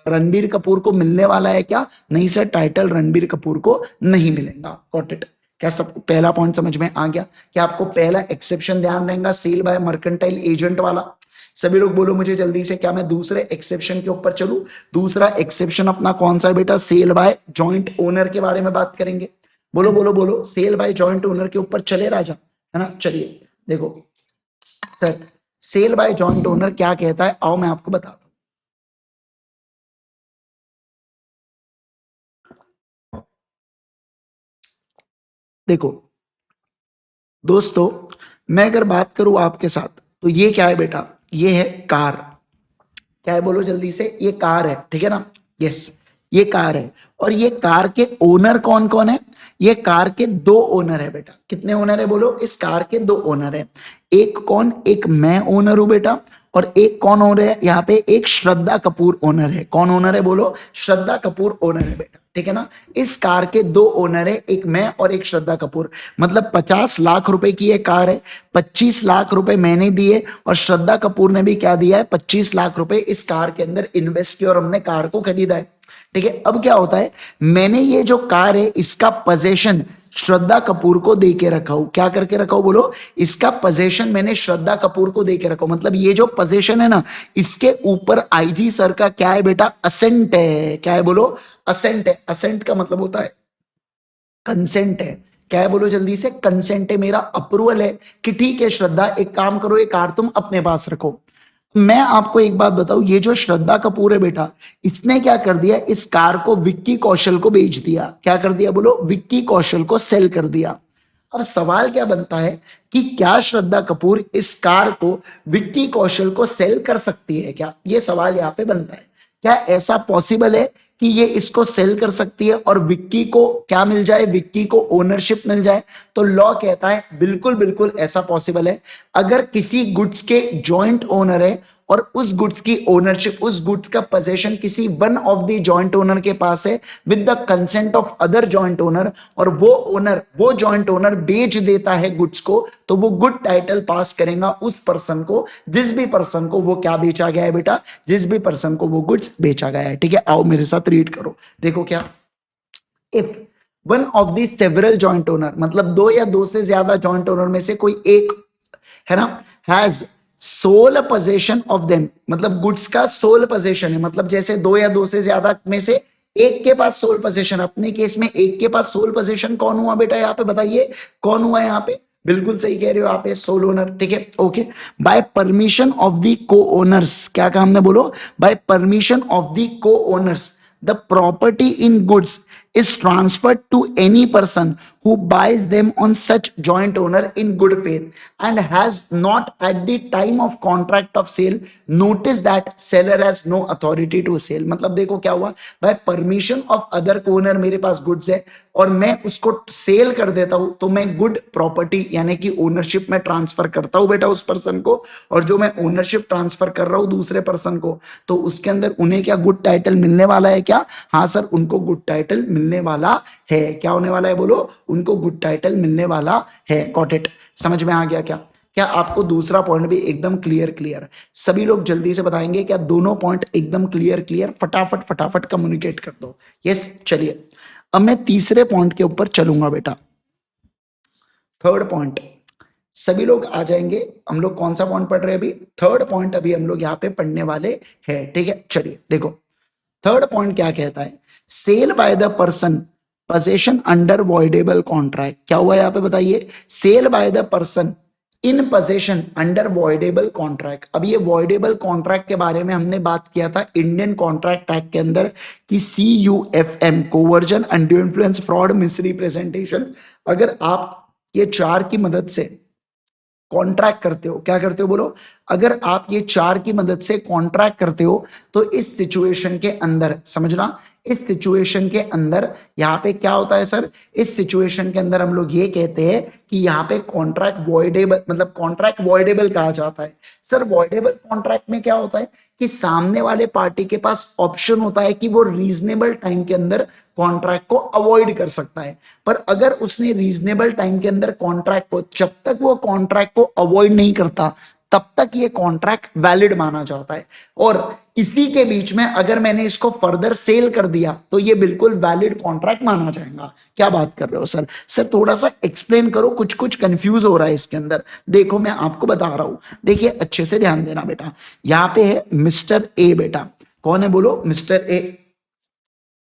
रणबीर कपूर को मिलने वाला है क्या, नहीं सर, टाइटल रणबीर कपूर को नहीं मिलेगा। गॉट इट, क्या सबको पहला पॉइंट समझ में आ गया, क्या आपको पहला एक्सेप्शन ध्यान रहेगा, सेल बाय मर्केंटाइल एजेंट वाला। सभी लोग बोलो मुझे जल्दी से, क्या मैं दूसरे एक्सेप्शन के ऊपर चलूं, दूसरा एक्सेप्शन अपना कौन सा है बेटा, सेल बाय जॉइंट ओनर के बारे में बात करेंगे, बोलो बोलो बोलो, सेल बाय जॉइंट ओनर के ऊपर चले राजा, है ना। चलिए देखो sir, sale by joint owner क्या कहता है, आओ मैं आपको बताता हूं। देखो दोस्तों, मैं अगर बात करूं आपके साथ, तो ये क्या है बेटा, ये है कार, क्या है बोलो जल्दी से, ये कार है, ठीक है ना, यस ये कार है, और ये कार के ओनर कौन कौन है, ये कार के दो ओनर है बेटा, कितने ओनर है बोलो, इस कार के दो ओनर है, एक कौन, एक मैं ओनर हूं बेटा, और एक कौन ओनर है यहाँ पे, एक श्रद्धा कपूर ओनर है, कौन ओनर है बोलो, श्रद्धा कपूर ओनर है बेटा, ठीक है ना। इस कार के दो ओनर है, एक मैं और एक श्रद्धा कपूर, मतलब 50 लाख रुपए की ये कार है, 25 लाख रुपए मैंने दिए, और श्रद्धा कपूर ने भी क्या दिया है, 25 लाख रुपए इस कार के अंदर इन्वेस्ट किया, और हमने कार को खरीदा है, ठीक है। अब क्या होता है, मैंने ये जो कार है इसका पोजेशन श्रद्धा कपूर को दे के रखा हूं, क्या करके रखा हूं बोलो, इसका पोजेशन मैंने श्रद्धा कपूर को दे के रखा हूं, मतलब ये जो पोजेशन है ना, इसके ऊपर आईजी सर का क्या है बेटा, असेंट है, क्या है बोलो, असेंट है, असेंट का मतलब होता है कंसेंट है, क्या है बोलो जल्दी से, कंसेंट है, मेरा अप्रूवल है कि ठीक है श्रद्धा एक काम करो, ये कार तुम अपने पास रखो। मैं आपको एक बात बताऊं, ये जो श्रद्धा कपूर है बेटा, इसने क्या कर दिया, इस कार को विक्की कौशल को बेच दिया, क्या कर दिया बोलो, विक्की कौशल को सेल कर दिया। अब सवाल क्या बनता है कि क्या श्रद्धा कपूर इस कार को विक्की कौशल को सेल कर सकती है क्या, ये सवाल यहाँ पे बनता है, क्या ऐसा पॉसिबल है कि ये इसको सेल कर सकती है और विक्की को क्या मिल जाए, विक्की को ओनरशिप मिल जाए। तो लॉ कहता है बिल्कुल बिल्कुल ऐसा पॉसिबल है, अगर किसी गुड्स के जॉइंट ओनर है और उस गुड्स की ओनरशिप, उस गुड्स का पोजेशन किसी one of the joint owner के पास है with the consent of other joint owner, और वो जॉइंट ओनर बेच देता है गुड्स को, तो वो गुड टाइटल पास करेगा उस पर्सन को, जिस भी पर्सन को वो क्या बेचा गया है बेटा, जिस भी पर्सन को वो गुड्स बेचा गया है, ठीक है। आओ मेरे साथ रीड करो, देखो क्या, if one of the several joint owner, मतलब दो या दो से ज्यादा जॉइंट ओनर में से कोई एक है ना, has sole possession of them, मतलब गुड्स का सोल पोजेशन है, मतलब जैसे दो या दो से ज्यादा में से एक के पास सोल पोजेशन, अपने केस में एक के पास सोल पोजेशन कौन हुआ बेटा यहाँ पे बताइए, कौन हुआ यहाँ पे, बिल्कुल सही कह रहे हो आप, सोल ओनर, ठीक है okay. By permission of the co owners, क्या कहा हमने बोलो, by permission of the co owners the property in goods is transferred to any person who buys them on such joint owner in good faith and has not at the time of contract of sale noticed that seller has no authority to sell। मतलब देखो क्या हुआ, by permission of other owner मेरे पास goods है और मैं उसको cell कर देता हूं, तो मैं गुड प्रॉपर्टी यानी कि ओनरशिप में ट्रांसफर करता हूं बेटा उस पर्सन को, और जो मैं ओनरशिप ट्रांसफर कर रहा हूं दूसरे पर्सन को, तो उसके अंदर उन्हें क्या गुड टाइटल मिलने वाला है क्या, हाँ सर उनको गुड टाइटल मिलने वाला है, क्या होने वाला है बोलो, उनको गुड टाइटल मिलने वाला है। गॉट इट, समझ में आ गया क्या, क्या आपको दूसरा पॉइंट भी एकदम क्लियर, सभी लोग जल्दी से बताएंगे क्या, दोनों पॉइंट एकदम क्लियर, फटाफट कम्युनिकेट कर दो। यस चलिए, अब मैं तीसरे पॉइंट के ऊपर चलूंगा बेटा, थर्ड पॉइंट, सभी लोग आ जाएंगे। हम लोग कौन सा पॉइंट पढ़ रहे हैं अभी, थर्ड पॉइंट अभी हम लोग यहाँ पे पढ़ने वाले हैं, ठीक है चलिए देखो थर्ड पॉइंट क्या कहता है, cell by the person possession under voidable contract, क्या हुआ यहाँ पे बताइए, sale by the person in possession under voidable contract. अब ये वॉइडेबल कॉन्ट्रैक्ट के बारे में हमने बात किया था इंडियन कॉन्ट्रैक्ट एक्ट के अंदर कि CUFM, coercion, undue influence, fraud, misrepresentation, अगर आप ये चार की मदद से कॉन्ट्रैक्ट करते हो, क्या करते हो बोलो, अगर आप ये चार की मदद से कॉन्ट्रैक्ट करते हो तो इस सिचुएशन के अंदर समझना, इस सिचुएशन के अंदर यहाँ पे क्या होता है सर, इस सिचुएशन के अंदर हम लोग ये कहते हैं कि यहाँ पे कॉन्ट्रैक्ट वॉइडेबल, मतलब कॉन्ट्रैक्ट वॉइडेबल कहा जाता है। सर वॉइडेबल कॉन्ट्रैक्ट में क्या होता है कि सामने वाले पार्टी के पास ऑप्शन होता है कि वो रीजनेबल टाइम के अंदर कॉन्ट्रैक्ट को अवॉइड कर सकता है, पर अगर उसने रीजनेबल टाइम के अंदर कॉन्ट्रैक्ट को, जब तक वो कॉन्ट्रैक्ट को अवॉइड नहीं करता तब तक ये कॉन्ट्रैक्ट वैलिड माना जाता है, और इसी के बीच में अगर मैंने इसको फर्दर सेल कर दिया तो ये बिल्कुल वैलिड कॉन्ट्रैक्ट माना जाएगा। क्या बात कर रहे हो सर, सर थोड़ा सा एक्सप्लेन करो, कुछ कंफ्यूज हो रहा है इसके अंदर। देखो मैं आपको बता रहा हूं, देखिए अच्छे से ध्यान देना बेटा, यहाँ पे है मिस्टर ए, बेटा कौन है बोलो, मिस्टर ए।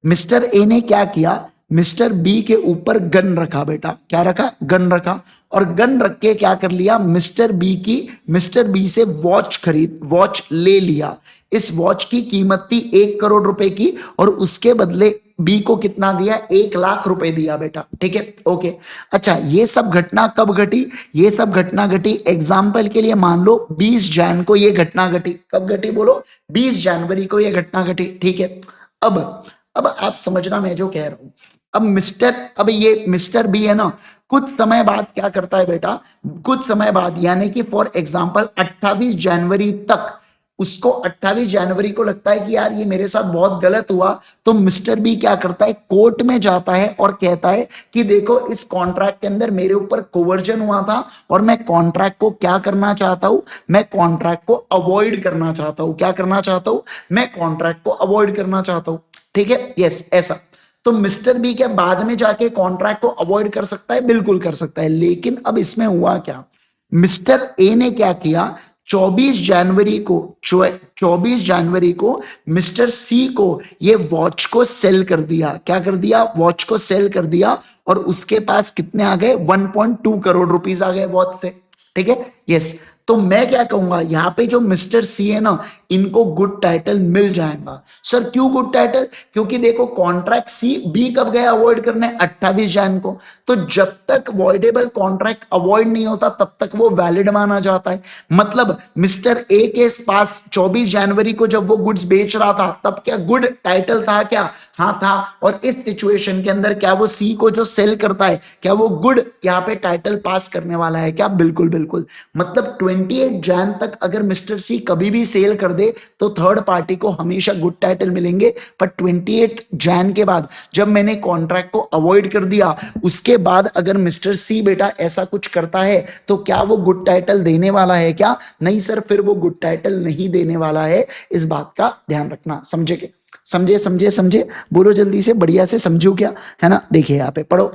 मिस्टर ए ने क्या किया, मिस्टर बी के ऊपर गन रखा बेटा, क्या रखा, गन रखा, और गन रख के क्या कर लिया, मिस्टर बी से वॉच ले लिया। इस वॉच की कीमत थी 1 करोड़ रुपए की, और उसके बदले बी को कितना दिया, 1 लाख रुपए दिया बेटा, ठीक है ओके। अच्छा ये सब घटना कब घटी, ये सब घटना घटी एग्जाम्पल के लिए मान लो 20 जैन को ये घटना घटी, कब घटी बोलो, 20 जनवरी को ये घटना घटी, ठीक है। अब आप समझना मैं जो कह रहा हूं, अब ये मिस्टर बी है ना, कुछ समय बाद क्या करता है बेटा, कुछ समय बाद यानी कि फॉर एग्जांपल 28 जनवरी तक, उसको 28 जनवरी को लगता है कि यार ये मेरे साथ बहुत गलत हुआ, तो मिस्टर बी क्या करता है, कोर्ट में जाता है और कहता है कि देखो इस कॉन्ट्रैक्ट के अंदर मेरे ऊपर कोवर्जन हुआ था और मैं कॉन्ट्रैक्ट को क्या करना चाहता हूं, मैं कॉन्ट्रैक्ट को अवॉइड करना चाहता हूं, क्या करना चाहता हूं, मैं कॉन्ट्रैक्ट को अवॉइड करना चाहता हूं, ठीक है यस ऐसा। तो मिस्टर बी क्या बाद में जाके कॉन्ट्रैक्ट को अवॉइड कर सकता है, बिल्कुल कर सकता है, लेकिन अब इसमें हुआ क्या, मिस्टर ए ने क्या किया, 24 जनवरी को मिस्टर सी को ये वॉच को सेल कर दिया, क्या कर दिया, वॉच को सेल कर दिया, और उसके पास कितने आ गए, 1.2 करोड़ रुपीस आ गए वॉच से, ठीक है यस। तो मैं क्या कहूंगा, यहां पे जो मिस्टर सी है ना, इनको गुड टाइटल मिल जाएगा। सर क्यों गुड टाइटल, क्योंकि देखो कॉन्ट्रैक्ट सी बी कब गया अवॉइड करने, 28 जैन को, तो जब तक वॉइडेबल कॉन्ट्रैक्ट अवॉइड नहीं होता तब तक वो वैलिड माना जाता है। मतलब मिस्टर ए के पास 24 जनवरी को जब वो गुड्स बेच रहा था तब क्या गुड टाइटल था क्या, हाँ था, और इस सिचुएशन के अंदर क्या वो सी को जो सेल करता है, क्या वो गुड यहाँ पे टाइटल पास करने वाला है क्या, बिल्कुल बिल्कुल। मतलब 28 जैन तक अगर मिस्टर सी कभी भी सेल कर दे तो थर्ड पार्टी को हमेशा गुड टाइटल मिलेंगे, पर 28 जैन के बाद जब मैंने कॉन्ट्रैक्ट को अवॉइड कर दिया, उसके बाद अगर मिस्टर सी बेटा ऐसा कुछ करता है तो क्या वो गुड टाइटल देने वाला है क्या, नहीं सर, फिर वो गुड टाइटल नहीं देने वाला है, इस बात का ध्यान रखना, समझे के, समझे बोलो जल्दी से, बढ़िया से समझो क्या है ना। देखिए यहाँ पे पढ़ो,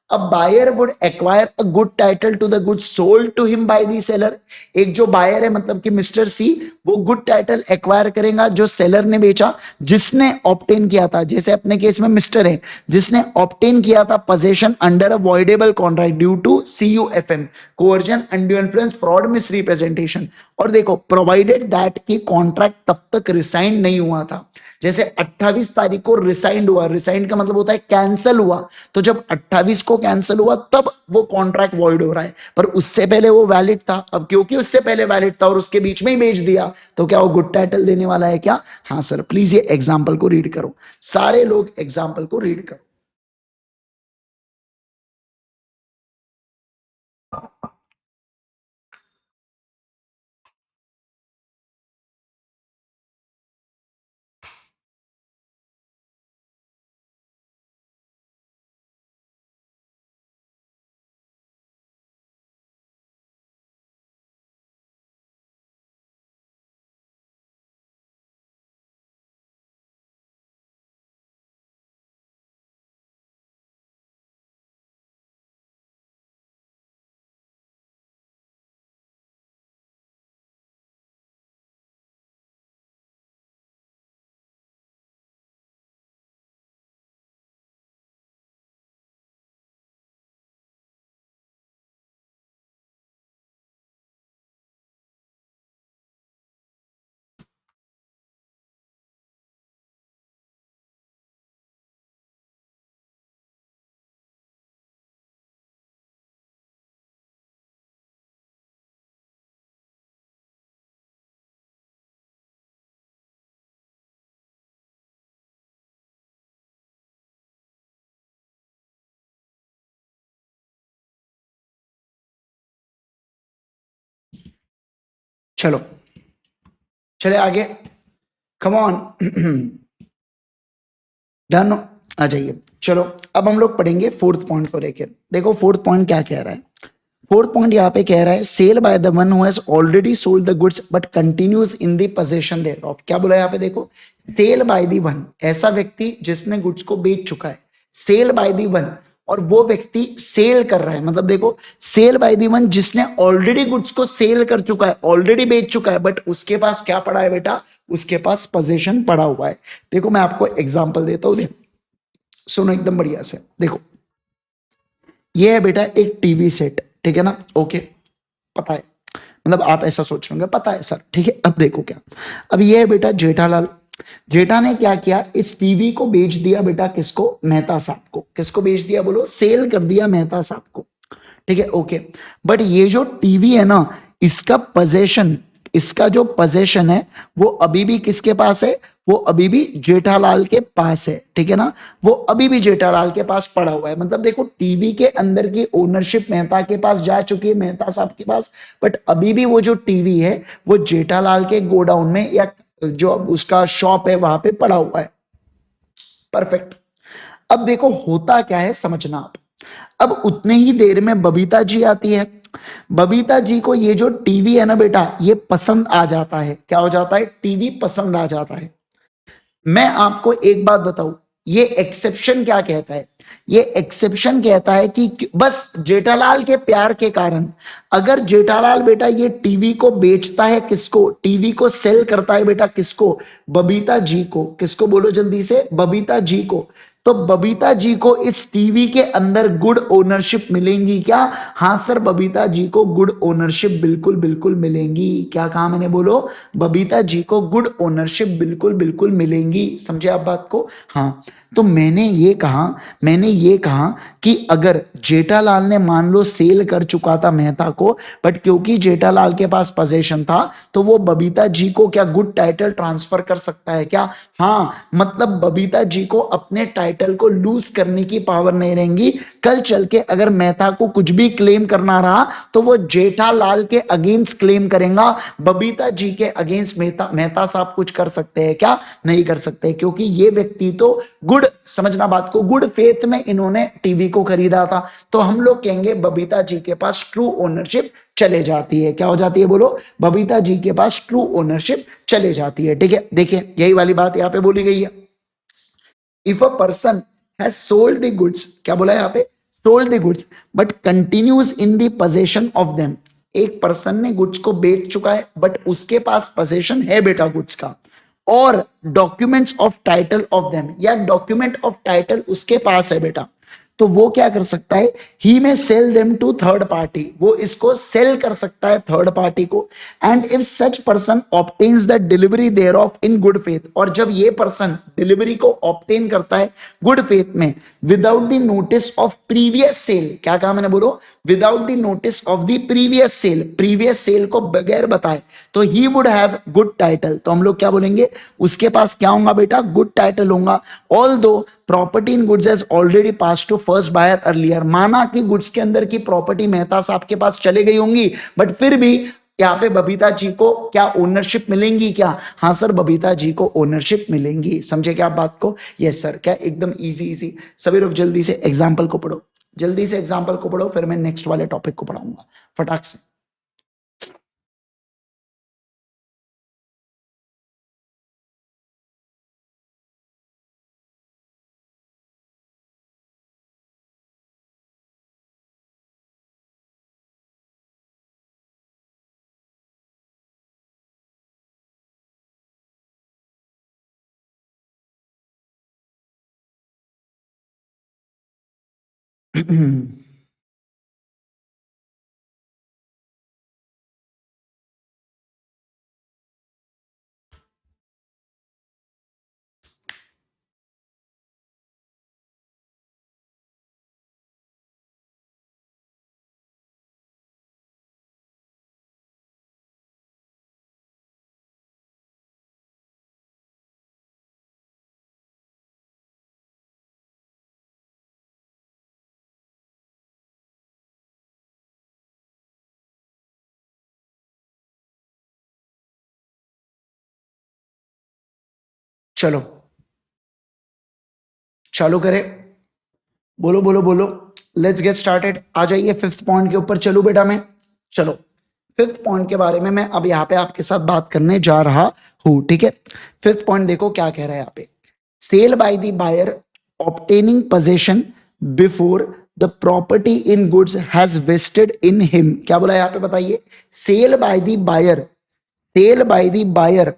A buyer would acquire a good title to the goods sold to him by the seller. एक जो बायर है मतलब कि मिस्टर सी, वो गुड टाइटल एक्वायर करेगा जो सेलर ने बेचा, जिसने ऑब्टेन किया था, जैसे अपने केस में मिस्टर है, जिसने ऑब्टेन किया था position under a voidable contract due to CUFM, coercion, undue influence, fraud, misrepresentation. और देखो प्रोवाइडेड दैट कि कॉन्ट्रैक्ट तब तक रिसाइन नहीं हुआ था, जैसे 28 तारीख को रिसाइंड हुआ, रिसाइंड का मतलब होता है कैंसिल हुआ, तो जब 28 को कैंसिल हुआ तब वो कॉन्ट्रैक्ट वॉइड हो रहा है, पर उससे पहले वो वैलिड था। अब क्योंकि उससे पहले वैलिड था और उसके बीच में ही बेच दिया, तो क्या वो गुड टाइटल देने वाला है क्या? हाँ सर, प्लीज ये एग्जाम्पल को रीड करो, सारे लोग एग्जाम्पल को रीड करो। चलो चले आगे, कम ऑन। डन, आ जाइए। चलो अब हम लोग पढ़ेंगे फोर्थ पॉइंट को लेकर। देखो फोर्थ पॉइंट क्या कह रहा है। फोर्थ पॉइंट यहाँ पे कह रहा है cell by the one who has already sold the goods but continues in the position thereof. क्या बोला यहाँ पे देखो, सेल बाय द वन, ऐसा व्यक्ति जिसने गुड्स को बेच चुका है, सेल बाय द वन, और वो व्यक्ति सेल कर रहा है, मतलब देखो सेल बाय द वन जिसने ऑलरेडी गुड्स को सेल कर चुका है, ऑलरेडी बेच चुका है, बट उसके पास क्या पड़ा है बेटा, उसके पास पोजीशन पड़ा हुआ है। देखो मैं आपको एग्जांपल देता हूं, सुनो एकदम बढ़िया से। देखो ये है बेटा एक टीवी सेट, ठीक है ना, ओके, पता है, मतलब आप ऐसा सोच रहे होंगे पता है सर, ठीक है। अब देखो क्या, अब ये है बेटा जेठालाल, जेठा ने क्या किया, इस टीवी को बेच दिया बेटा किसको, मेहता साहब को। किसको बेच दिया बोलो, सेल कर दिया मेहता साहब को, ठीक है, ओके। बट ये जो टीवी है ना, इसका पोजेशन, इसका जो पोजेशन है वो अभी भी किसके पास है, वो अभी भी जेठालाल के पास है, ठीक है ना, वो अभी भी जेठालाल के पास पड़ा हुआ है। मतलब देखो टीवी के अंदर की ओनरशिप मेहता के पास जा चुकी है, मेहता साहब के पास, बट अभी भी वो जो टीवी है वो जेठालाल के गोडाउन में या जो उसका शॉप है वहां पे पड़ा हुआ है। परफेक्ट। अब देखो होता क्या है समझना आप। अब उतने ही देर में बबीता जी आती है। बबीता जी को ये जो टीवी है ना बेटा, ये पसंद आ जाता है। क्या हो जाता है, टीवी पसंद आ जाता है। मैं आपको एक बात बताऊं, ये एक्सेप्शन क्या कहता है, ये एक्सेप्शन कहता है कि बस जेठालाल के प्यार के कारण, अगर जेठालाल बेटा ये टीवी को बेचता है किसको, टीवी को सेल करता है बेटा किसको, बबीता जी को। किसको बोलो जल्दी से, बबीता जी को। तो बबीता जी को इस टीवी के अंदर गुड ओनरशिप मिलेंगी क्या? हाँ सर, बबीता जी को गुड ओनरशिप बिल्कुल बिल्कुल मिलेंगी। क्या कहा मैंने, बोलो, बबीता जी को गुड ओनरशिप बिल्कुल बिल्कुल मिलेंगी। समझे आप बात को? हाँ, तो मैंने ये कहा कि अगर जेठालाल ने मान लो सेल कर चुका था मेहता को, बट क्योंकि जेठालाल के पास पोजीशन था, तो वो बबीता जी को क्या गुड टाइटल ट्रांसफर कर सकता है क्या? हाँ, मतलब बबीता जी को अपने टाइटल को लूज करने की पावर नहीं रहेंगी। कल चल के अगर मेहता को कुछ भी क्लेम करना रहा तो वो जेठालाल के अगेंस्ट क्लेम करेगा, बबीता जी के अगेंस्ट मेहता साहब कुछ कर सकते हैं क्या? नहीं कर सकते, क्योंकि ये व्यक्ति तो गुड, समझना बात को, गुड फेथ में इन्होंने टीवी को खरीदा था। तो हम लोग कहेंगे बबीता जी के पास ट्रू ओनरशिप चले जाती है। क्या हो जाती है बोलो, बबीता जी के पास ट्रू ओनरशिप चले जाती है, ठीक है। देखिए यही वाली बात यहाँ पे बोली गई है। If a person has sold the goods, क्या बोला यहाँ पे, sold the goods but continues in the possession of them. एक पर्सन ने गुड्स को बेच चुका है बट उसके पास पोजेशन है बेटा गुड्स का, और documents of title of them, या डॉक्यूमेंट ऑफ टाइटल उसके पास है बेटा, तो वो क्या कर सकता है, he may sell them to third party, वो इसको सेल कर सकता है थर्ड पार्टी को। And if such person obtains the delivery thereof in good faith, और जब ये पर्सन डिलीवरी को ऑब्टेन करता है गुड फेथ में, without the notice of previous sale, क्या कहा मैंने, बोलो, without the notice of the previous sale को बगैर बताए, तो he would have good title, तो हम लोग क्या बोलेंगे, उसके पास क्या होगा बेटा, गुड टाइटल होगा। Although property in goods has already pass to first buyer earlier, माना कि गुड्स के अंदर की प्रॉपर्टी मेहता साहब के पास चले गई होंगी, बट फिर भी यहाँ पे बबीता जी को क्या ओनरशिप मिलेंगी क्या, हाँ सर बबीता जी को ओनरशिप मिलेंगी। समझे क्या आप बात को, यस सर, क्या एकदम इजी। सभी लोग जल्दी से एग्जाम्पल को पढ़ो, जल्दी से एग्जाम्पल को पढ़ो, फिर मैं नेक्स्ट वाले टॉपिक को पढ़ाऊंगा फटाक से। चलो चालू करें, बोलो बोलो बोलो, लेट्स गेट स्टार्टेड। आ जाइए फिफ्थ पॉइंट के ऊपर, चलो बेटा मैं, चलो फिफ्थ पॉइंट के बारे में मैं अब यहाँ पे आपके साथ बात करने जा रहा हूं, ठीक है। फिफ्थ पॉइंट देखो क्या कह रहा है यहाँ पे, cell by the buyer obtaining possession before the property in goods has vested in him, क्या बोला यहाँ पे बताइए, sale by the buyer, sale by the buyer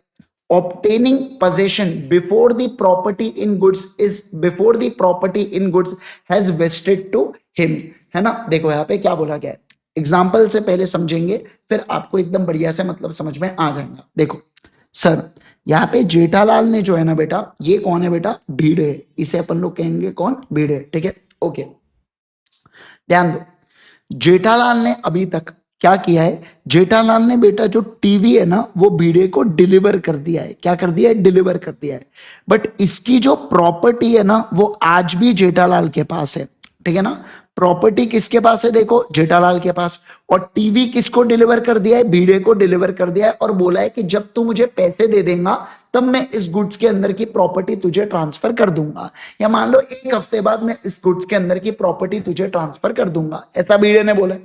obtaining possession before the property in goods is before the property in goods has vested to him, है ना। देखो यहाँ पे क्या बोला गया है, एग्जाम्पल से पहले समझेंगे फिर आपको एकदम बढ़िया से मतलब समझ में आ जाएगा। देखो सर यहाँ पे जेठालाल ने जो है ना बेटा, ये कौन है बेटा, भीड़ है, इसे अपन लोग कहेंगे कौन, भीड़ है, ठीक है, ओके। ध्यान दो, जेठालाल ने अभी तक क्या किया है, जेठालाल ने बेटा जो टीवी है ना वो भिड़े को डिलीवर कर दिया है, क्या कर दिया है, डिलीवर कर दिया है, बट इसकी जो प्रॉपर्टी है ना वो आज भी जेठालाल के पास है, ठीक है ना। प्रॉपर्टी किसके पास है, देखो जेठालाल के पास, और टीवी किसको डिलीवर कर दिया है, भिड़े को डिलीवर कर दिया है, और बोला है कि जब तू मुझे पैसे दे देगा तब मैं इस गुड्स के अंदर की प्रॉपर्टी तुझे ट्रांसफर कर दूंगा, या मान लो एक हफ्ते बाद मैं इस गुड्स के अंदर की प्रॉपर्टी तुझे ट्रांसफर कर दूंगा, ऐसा भिड़े ने बोला।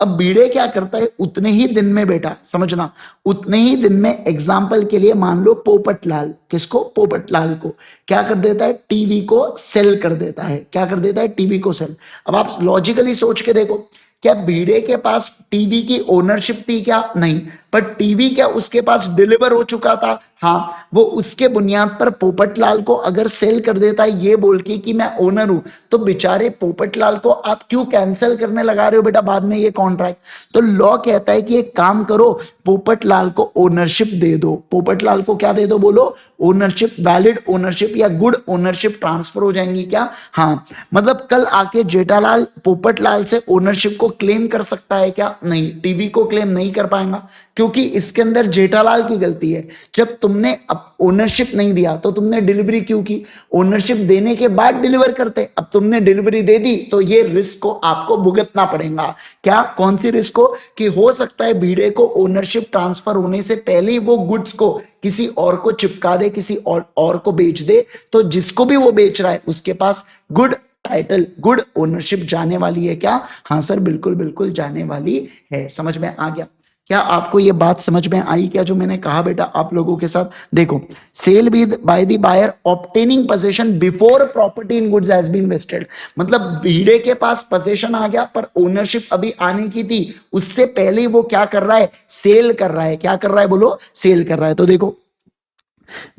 अब भिड़े क्या करता है, उतने ही दिन में बेटा समझना, उतने ही दिन में एग्जाम्पल के लिए मान लो पोपटलाल, किसको, पोपटलाल को क्या कर देता है, टीवी को सेल कर देता है, क्या कर देता है, टीवी को सेल। अब आप लॉजिकली सोच के देखो, क्या भिड़े के पास टीवी की ओनरशिप थी क्या, नहीं, पर टीवी क्या उसके पास डिलीवर हो चुका था, हाँ, वो उसके बुनियाद पर पोपटलाल को अगर सेल कर देता है ये बोल के कि मैं ओनर हूं, तो बेचारे पोपटलाल को आप क्यों कैंसिल करने लगा रहे हो बेटा बाद में ये कॉन्ट्रैक्ट। तो लॉ कहता है कि एक काम करो, पोपटलाल को ओनरशिप दे दो, पोपटलाल को क्या दे दो, बोलो, ओनरशिप, वैलिड ओनरशिप या गुड ओनरशिप ट्रांसफर हो जाएंगी क्या, हाँ, मतलब कल आके जेठालाल पोपटलाल से ओनरशिप को क्लेम कर सकता है क्या, नहीं, टीवी को क्लेम नहीं कर पाएगा, क्योंकि इसके अंदर जेठालाल की गलती है। जब तुमने अब ओनरशिप नहीं दिया तो तुमने डिलीवरी क्यों की, ओनरशिप देने के बाद डिलीवर करते, अब तुमने डिलीवरी दे दी तो ये रिस्क को आपको भुगतना पड़ेगा, क्या, कौन सी रिस्क को, कि हो सकता है भिड़े को ओनरशिप ट्रांसफर होने से पहले ही वो गुड्स को किसी और को चिपका दे, किसी और को बेच दे, तो जिसको भी वो बेच रहा है उसके पास गुड टाइटल, गुड ओनरशिप जाने वाली है क्या, हाँ सर बिल्कुल बिल्कुल जाने वाली है, समझ में आ गया। क्या आपको ये बात समझ में आई क्या जो मैंने कहा बेटा आप लोगों के साथ? देखो, sale by the buyer obtaining position before property in goods has been vested, मतलब भीड़े के पास पोजीशन आ गया पर ओनरशिप अभी आने की थी, उससे पहले वो क्या कर रहा है? सेल कर रहा है। क्या कर रहा है बोलो? सेल कर रहा है। तो देखो,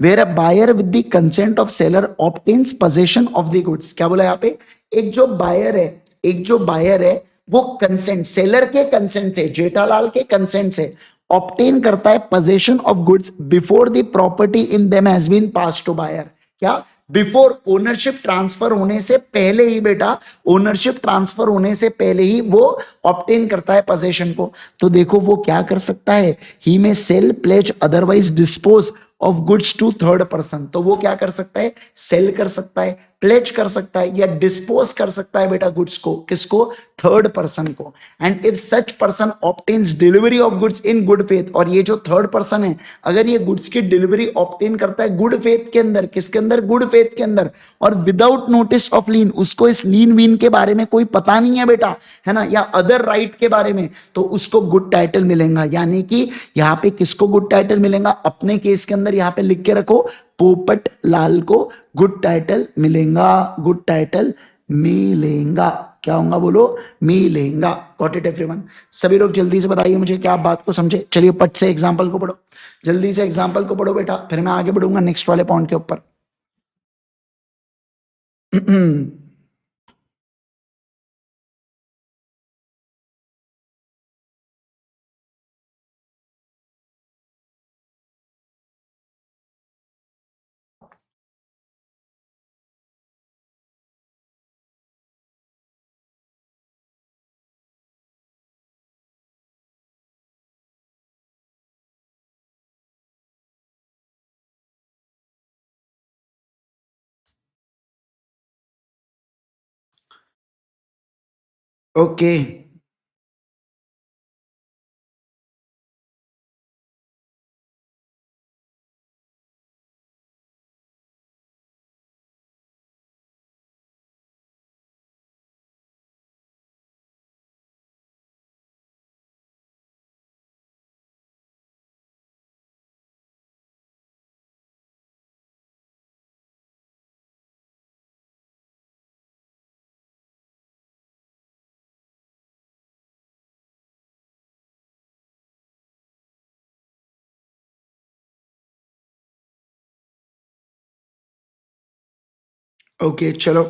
where a buyer with the consent of seller obtains position of the goods, क्या बोला यहाँ पे? एक जो बायर है, एक जो बायर है वो कंसेंट, सेलर के कंसेंट से, जेठालाल के कंसेंट से ऑब्टेन करता है position of goods before the property in them has been pass to buyer. क्या? बिफोर, ओनरशिप ट्रांसफर होने से पहले ही बेटा, ओनरशिप ट्रांसफर होने से पहले ही वो ऑब्टेन करता है पोजीशन को। तो देखो वो क्या कर सकता है? He may sell, pledge, otherwise dispose of goods to third person. तो वो क्या कर सकता है? सेल कर सकता है, प्लेज कर सकता है या डिस्पोज कर सकता है बेटा गुड्स को। किसको? थर्ड पर्सन को। And if such person obtains delivery of goods in good faith, और ये जो थर्ड पर्सन है अगर ये गुड्स की डिलीवरी ऑब्टेन करता है गुड फेथ के अंदर, किसके अंदर? गुड फेथ के अंदर, और विदाउट नोटिस ऑफ लीन, उसको इस लीन वीन के बारे में कोई पता नहीं है बेटा, है ना, या अदर राइट के बारे में, तो उसको गुड टाइटल मिलेगा। यानी कि यहां पे किसको गुड टाइटल मिलेगा? अपने केस के अंदर यहां पे लिख के रखो, पोपट लाल को गुड टाइटल मिलेगा, गुड टाइटल मिलेगा। क्या होगा बोलो? मिलेगा। Got it everyone? सभी लोग जल्दी से बताइए मुझे क्या आप बात को समझे। चलिए पट से एग्जांपल को पढ़ो, जल्दी से एग्जांपल को पढ़ो बेटा, फिर मैं आगे बढ़ूंगा नेक्स्ट वाले पॉइंट के ऊपर। ओके, ओके, चलो।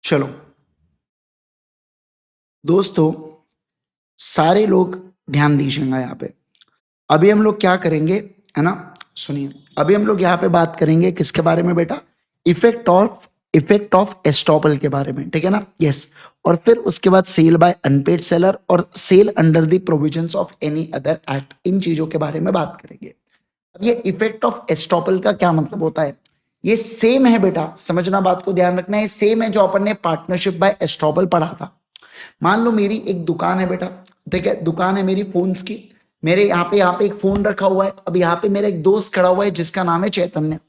चलो दोस्तों, सारे लोग ध्यान दीजिएगा यहाँ पे। अभी हम लोग क्या करेंगे, है ना, सुनिए। अभी हम लोग यहाँ पे बात करेंगे किसके बारे में बेटा? इफेक्ट ऑफ एस्टॉपल के बारे में, ठीक है ना? यस। और फिर उसके बाद सेल बाय अनपेड सेलर और sell under the provisions of any other act, इन चीजों के बारे में बात करेंगे। अब ये इफेक्ट ऑफ एस्टॉपल का क्या मतलब होता है? ये सेम है बेटा, समझना, बात को ध्यान रखना है, सेम है जो अपन ने पार्टनरशिप बाय एस्टॉपल पढ़ा था। मान लो मेरी एक दुकान है बेटा, ठीक है, दुकान है मेरी फोन्स की, मेरे यहाँ पे एक फोन रखा हुआ है। अब यहाँ पे मेरा एक दोस्त खड़ा हुआ है जिसका नाम है चैतन्य।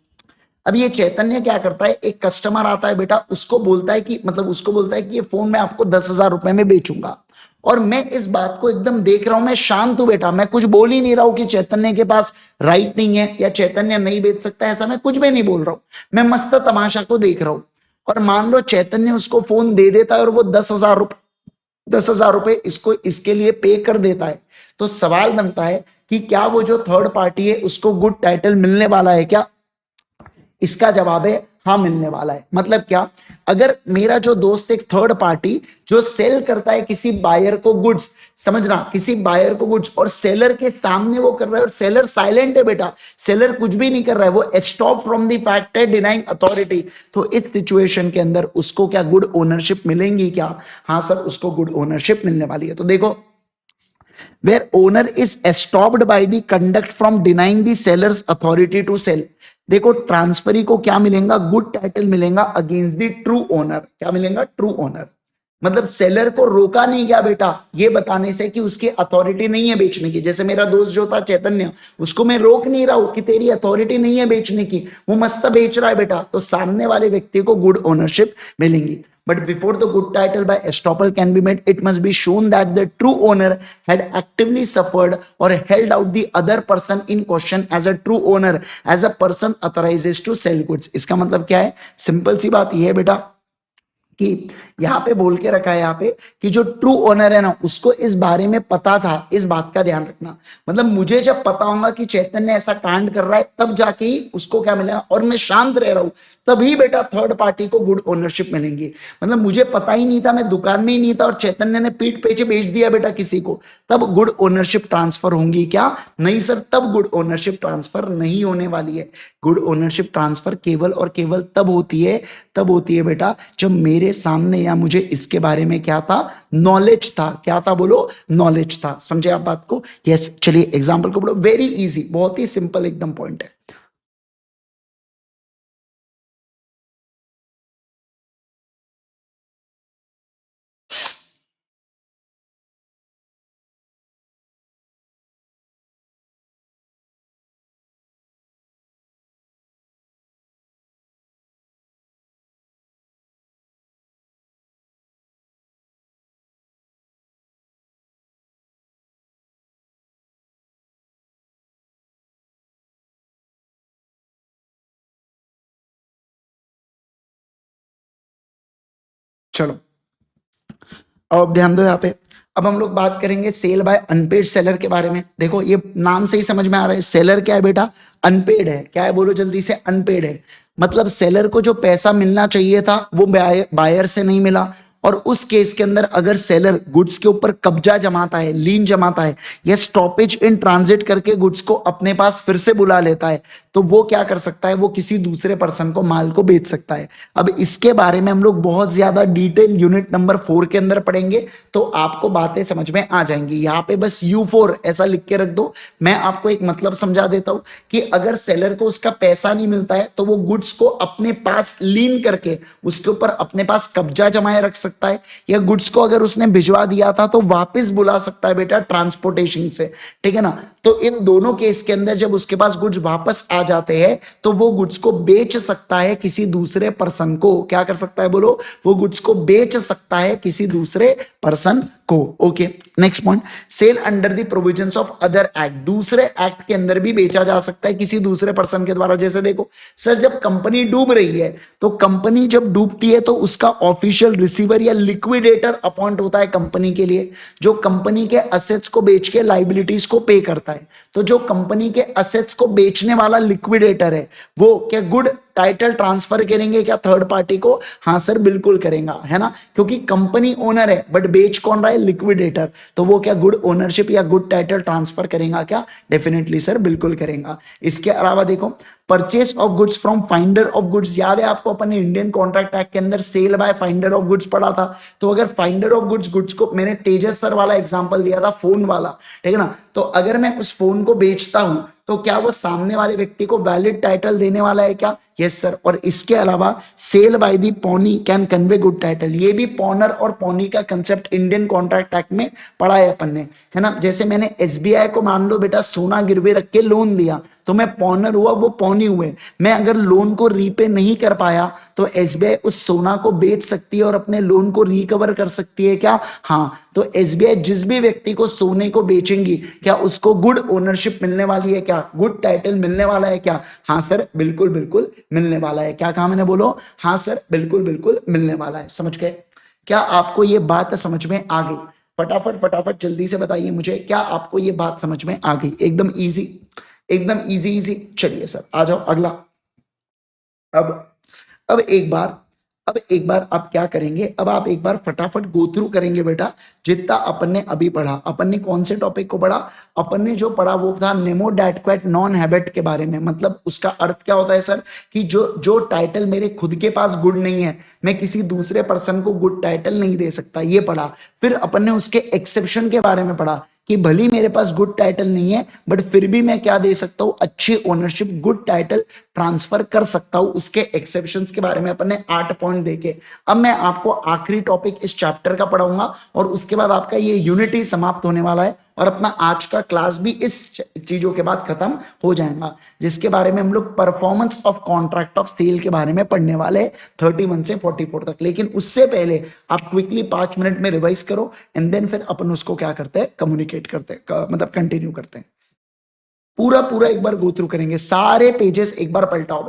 अब ये चैतन्य क्या करता है? एक कस्टमर आता है बेटा, उसको बोलता है कि, मतलब उसको बोलता है कि ये फोन मैं आपको 10,000 रुपए में बेचूंगा। और मैं इस बात को एकदम देख रहा हूं, मैं शांत हूं बेटा, मैं कुछ बोल ही नहीं रहा हूं कि चैतन्य के पास राइट नहीं है या चैतन्य नहीं बेच सकता, ऐसा मैं कुछ भी नहीं बोल रहा हूं। मैं मस्त तमाशा को देख रहा हूं। और मान लो चैतन्य उसको फोन दे देता है और वो 10,000 रुपए इसको इसके लिए पे कर देता है। तो सवाल बनता है कि क्या वो जो थर्ड पार्टी है उसको गुड टाइटल मिलने वाला है क्या? इसका जवाब है हाँ, मिलने वाला है। मतलब क्या? अगर मेरा जो दोस्त एक थर्ड पार्टी जो सेल करता है किसी बायर को गुड्स, समझना, किसी बायर को गुड्स, और सेलर के सामने वो कर रहा है और सेलर साइलेंट है बेटा, सेलर कुछ भी नहीं कर रहा है, वो स्टॉप फ्रॉम द फैक्ट है, डिनाइंग अथॉरिटी, तो इस सिचुएशन के अंदर उसको क्या गुड ओनरशिप मिलेंगी क्या? हाँ सर, उसको गुड ओनरशिप मिलने वाली है। तो देखो, where owner is stopped by the conduct from denying the seller's authority to sell। देखो, ट्रांसफरी को क्या मिलेगा? गुड टाइटल मिलेगा अगेंस्ट द ट्रू ओनर। क्या मिलेगा? True owner. मतलब सेलर को रोका नहीं गया बेटा ये बताने से कि उसकी अथॉरिटी नहीं है बेचने की। जैसे मेरा दोस्त जो था चैतन्य, उसको मैं रोक नहीं रहा हूं कि तेरी अथॉरिटी नहीं है बेचने की, वो मस्त बेच रहा है बेटा, तो सामने वाले व्यक्ति को गुड ओनरशिप मिलेंगी। But before the good title by estoppel can be made, it must be shown that the true owner had actively suffered or held out the other person in question as a true owner, as a person authorized to sell goods। इसका मतलब क्या है? Simple सी बात यह है बेटा कि यहां पे बोल के रखा है यहाँ पे कि जो ट्रू ओनर है ना, उसको इस बारे में पता था। इस बात का ध्यान रखना, मतलब मुझे जब पता होगा कि चैतन्य ऐसा कांड कर रहा है, तब जाके ही उसको क्या मिलेगा, और मैं शांत रह रहा हूं, तभी बेटा थर्ड पार्टी को गुड ओनरशिप मिलेंगी। मतलब मुझे पता ही नहीं था, मैं दुकान में ही नहीं था, और चैतन्य ने पीठ पीछे बेच दिया बेटा किसी को, तब गुड ओनरशिप ट्रांसफर होंगी क्या? नहीं सर, तब गुड ओनरशिप ट्रांसफर नहीं होने वाली है। गुड ओनरशिप ट्रांसफर केवल और केवल तब होती है, तब होती है बेटा जब मेरे सामने या मुझे इसके बारे में क्या था? नॉलेज था। क्या था? बोलो, नॉलेज था। समझे आप बात को? यस। चलिए एग्जांपल को बोलो। वेरी इजी, बहुत ही सिंपल एकदम पॉइंट है। चलो, अब ध्यान दो यहाँ पे। अब हम लोग बात करेंगे सेल बाय अनपेड सेलर के बारे में। देखो, ये नाम से ही समझ में आ रहा है, सेलर क्या है बेटा? अनपेड है। क्या है? बोलो जल्दी से। अनपेड है। मतलब सेलर को जो पैसा मिलना चाहिए था वो बायर से नहीं मिला, और उस केस के अंदर अगर सेलर गुड्स के ऊपर कब्जा जमाता है, लीन जमाता है, या स्टॉपेज इन ट्रांजिट करके गुड्स को अपने पास फिर से बुला लेता है, तो वो क्या कर सकता है? वो किसी दूसरे पर्सन को माल को बेच सकता है। अब इसके बारे में हम लोग बहुत ज्यादा डिटेल यूनिट नंबर 4 के अंदर पढ़ेंगे, तो आपको बातें समझ में आ जाएंगी। यहाँ पे बस U4 ऐसा लिख के रख दो। मैं आपको एक मतलब समझा देता हूं कि अगर सेलर को उसका पैसा नहीं मिलता है, तो वो गुड्स को अपने पास लीन करके उसके ऊपर अपने पास कब्जा जमाए रख सकता है, या गुड्स को अगर उसने भिजवा दिया था तो वापस बुला सकता है बेटा ट्रांसपोर्टेशन से। ठीक है ना? तो इन दोनों केस के अंदर जब उसके पास गुड्स वापस आ जाते हैं, तो वो गुड्स को बेच सकता है किसी दूसरे पर्सन को। क्या कर सकता है? बोलो, वो गुड्स को बेच सकता है किसी दूसरे पर्सन को। Okay, next point, sale under the provisions of other act. दूसरे एक्ट के अंदर भी बेचा जा सकता है किसी दूसरे पर्सन के द्वारा। जैसे देखो सर, जब कंपनी डूब रही है, तो कंपनी जब डूबती है तो उसका ऑफिशियल रिसीवर या लिक्विडेटर अपॉइंट होता है कंपनी के लिए, जो कंपनी के असेट्स को बेच के लाइबिलिटीज को पे करता है। तो जो कंपनी के असेट्स को बेचने वाला लिक्विडेटर है, वो क्या गुड टाइटल ट्रांसफर करेंगे क्या थर्ड पार्टी को? हाँ सर, बिल्कुल करेगा, है ना? क्योंकि कंपनी ओनर है, बट बेच कौन रहा है? लिक्विडेटर। तो वो क्या गुड ओनरशिप या गुड टाइटल ट्रांसफर करेगा क्या? डेफिनेटली सर, बिल्कुल करेगा। इसके अलावा देखो, purchase of goods from finder of goods. याद है आपको, अपने इंडियन कॉन्ट्रैक्ट एक्ट के अंदर sale by finder of goods पढ़ा था। तो अगर फाइंडर ऑफ गुड्स, गुड्स को मैंने तेजस सर वाला एग्जांपल दिया था, फोन वाला, ठीक है ना? तो अगर मैं उस फोन को बेचता हूं, तो क्या वो सामने वाले व्यक्ति को वैलिड टाइटल देने वाला है क्या? Yes sir. और इसके अलावा sale by the pawnee can convey good title. ये भी पॉनर और पॉनी का कंसेप्ट इंडियन कॉन्ट्रैक्ट एक्ट में पढ़ा है अपन ने, है ना? जैसे मैंने एसबीआई को मान लो बेटा सोना गिरवे रख के लोन दिया, तो मैं पॉनर हुआ, वो पॉनी हुए। मैं अगर लोन को रीपे नहीं कर पाया, तो एसबीआई उस सोना को बेच सकती है और अपने लोन को रिकवर कर सकती है क्या? हाँ। तो एसबीआई जिस भी व्यक्ति को सोने को बेचेंगी, क्या उसको गुड ओनरशिप मिलने वाली है क्या? गुड टाइटल मिलने वाला है क्या? हाँ सर, बिल्कुल बिल्कुल मिलने वाला है। क्या कहा मैंने? बोलो। हाँ सर, बिल्कुल बिल्कुल मिलने वाला है। समझ गए? क्या आपको ये बात समझ में आ गई? फटाफट फटाफट जल्दी से बताइए मुझे, क्या आपको ये बात समझ में आ गई? एकदम इजी, एकदम इजी इजी। चलिए सर, आ जाओ अगला। अब अब एक बार अब एक बार आप क्या करेंगे, अब आप एक बार फटाफट गो थ्रू करेंगे बेटा जितना अपन ने अभी पढ़ा। अपन ने कौन से टॉपिक को पढ़ा, अपन ने जो पढ़ा वो था नेमोडैटक्वेट नॉन हैबिट के बारे में। मतलब उसका अर्थ क्या होता है सर, कि जो जो टाइटल मेरे खुद के पास गुड नहीं है, मैं किसी दूसरे पर्सन को गुड टाइटल नहीं दे सकता, ये पढ़ा। फिर अपन ने उसके एक्सेप्शन के बारे में पढ़ा कि भली मेरे पास गुड टाइटल नहीं है बट फिर भी मैं क्या दे सकता हूं, अच्छी ओनरशिप गुड टाइटल ट्रांसफर कर सकता हूं। उसके एक्सेप्शंस के बारे में अपन ने 8 पॉइंट देखे। अब मैं आपको आखिरी टॉपिक इस चैप्टर का पढ़ाऊंगा और उसके बाद आपका ये यूनिट ही समाप्त होने वाला है और अपना आज का क्लास भी इस चीजों के बाद खत्म हो जाएगा, जिसके बारे में हम लोग performance of contract of sale के बारे में पढ़ने वाले 31 से 44 तक। लेकिन उससे पहले आप क्विकली 5 मिनट में रिवाइज करो एंड देन फिर अपन उसको क्या करते हैं, कम्युनिकेट करते हैं, मतलब कंटिन्यू करते हैं। पूरा पूरा एक बार गो थ्रू करेंगे, सारे पेजेस एक बार पलटाओ।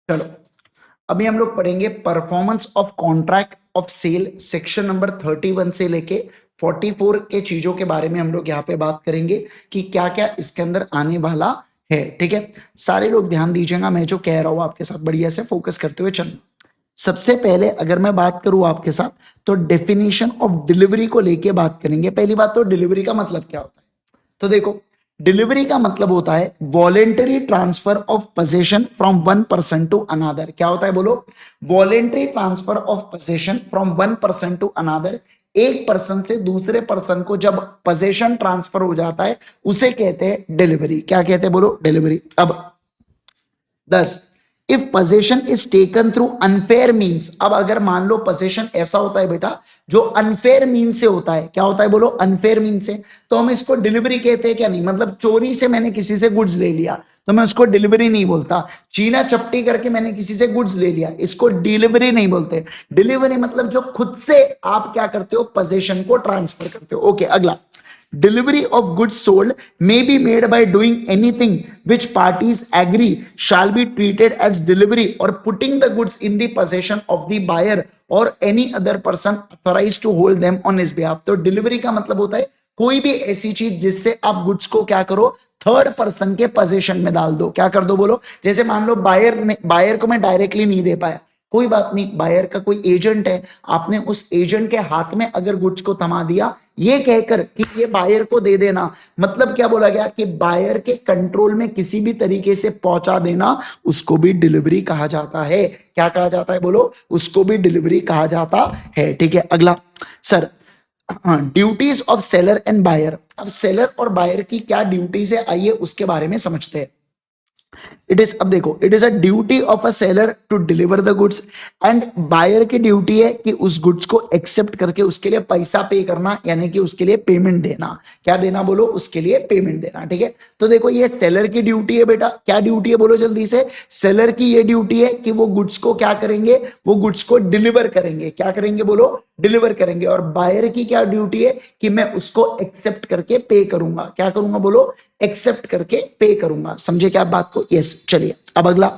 चलो अभी हम लोग पढ़ेंगे performance of contract of sale section number 31 से लेके 44 के चीजों के बारे में हम लोग यहाँ पे बात करेंगे कि क्या क्या इसके अंदर आने वाला है। ठीक है, सारे लोग ध्यान दीजिएगा, मैं जो कह रहा हूं आपके साथ बढ़िया से फोकस करते हुए चलना। सबसे पहले अगर मैं बात करूं आपके साथ तो डेफिनेशन ऑफ डिलीवरी को लेके बात करेंगे। पहली बात तो डिलीवरी का मतलब क्या होता है, तो देखो डिलीवरी का मतलब होता है voluntary transfer of possession from one person to another. क्या होता है बोलो, voluntary transfer of possession from one person to another. एक पर्सन से दूसरे पर्सन को जब पोजेशन ट्रांसफर हो जाता है उसे कहते हैं डिलीवरी। क्या कहते हैं बोलो, डिलीवरी। अब 10 if possession is taken through unfair means. अब अगर मान लो पोजेशन ऐसा होता है बेटा जो अनफेयर मीन से होता है, क्या होता है बोलो, अनफेयर मीन से, तो हम इसको डिलीवरी कहते हैं क्या नहीं। मतलब चोरी से मैंने किसी से गुड्स ले लिया तो मैं उसको डिलीवरी नहीं बोलता। चीना चपटी करके मैंने किसी से गुड्स ले लिया, इसको डिलीवरी नहीं बोलते। डिलीवरी मतलब जो खुद से आप क्या करते हो, पोजेशन को ट्रांसफर करते हो। ओके, अगला delivery of goods sold may be made by doing anything which parties agree shall be treated as delivery or putting the goods in the possession of the buyer or any other person authorized to hold them on his behalf। तो delivery का मतलब होता है कोई भी ऐसी चीज जिससे आप गुड्स को क्या करो, थर्ड पर्सन के पोजीशन में डाल दो। क्या कर दो बोलो, जैसे मान लो बायर को मैं डायरेक्टली नहीं दे पाया, कोई बात नहीं, बायर का कोई एजेंट है, आपने उस एजेंट के हाथ में अगर गुड्स को थमा दिया ये कहकर कि ये बायर को दे देना, मतलब क्या बोला गया कि बायर के कंट्रोल में किसी भी तरीके से पहुंचा देना, उसको भी डिलीवरी कहा जाता है। क्या कहा जाता है बोलो, उसको भी डिलीवरी कहा जाता है। ठीक है, अगला sir, duties of seller and buyer. अब सेलर और बायर की क्या ड्यूटीज है, आइए उसके बारे में समझते हैं। इट इज, अब देखो, it is a duty of a seller to deliver the goods, and buyer की ड्यूटी है कि उस गुड्स को एक्सेप्ट करके उसके लिए पैसा पे करना, यानी कि उसके लिए पेमेंट देना। क्या देना बोलो? उसके लिए पेमेंट देना। ठीक है, तो देखो ये सेलर की ड्यूटी है बेटा। क्या ड्यूटी है बोलो जल्दी से? सेलर की ये ड्यूटी है कि वो गुड्स को क्या करेंगे? वो गुड्स को डिलीवर करेंगे। क्या करेंगे बोलो? डिलीवर करेंगे। और बायर की क्या ड्यूटी है? कि मैं उसको एक्सेप्ट करके पे करूंगा। क्या करूंगा बोलो? एक्सेप्ट करके पे करूंगा। समझे क्या बात को? यस। चलिए अब अगला,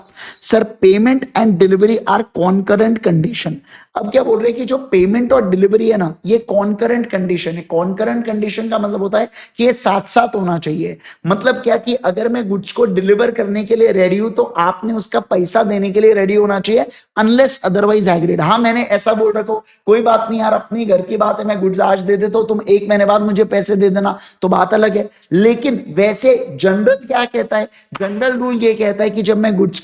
sir payment and delivery are concurrent condition. अब क्या बोल रहे हैं कि जो पेमेंट और डिलीवरी है ना, ये कॉन्करेंट कंडीशन है। कॉन्करेंट कंडीशन का मतलब होता है कि ये साथ साथ होना चाहिए। मतलब क्या कि अगर मैं गुड्स को डिलीवर करने के लिए रेडी हूं तो आपने उसका पैसा देने के लिए रेडी होना चाहिए, अनलेस अदरवाइज एग्रीड। हाँ, मैंने ऐसा बोल रखो, कोई बात नहीं यार, अपनी घर की बात है, मैं गुड्स आज दे देता हूं, तुम 1 महीने बाद मुझे पैसे दे देना, तो बात अलग है। लेकिन वैसे जनरल क्या कहता है? जनरल रूल ये कहता है कि जब मैं गुड्स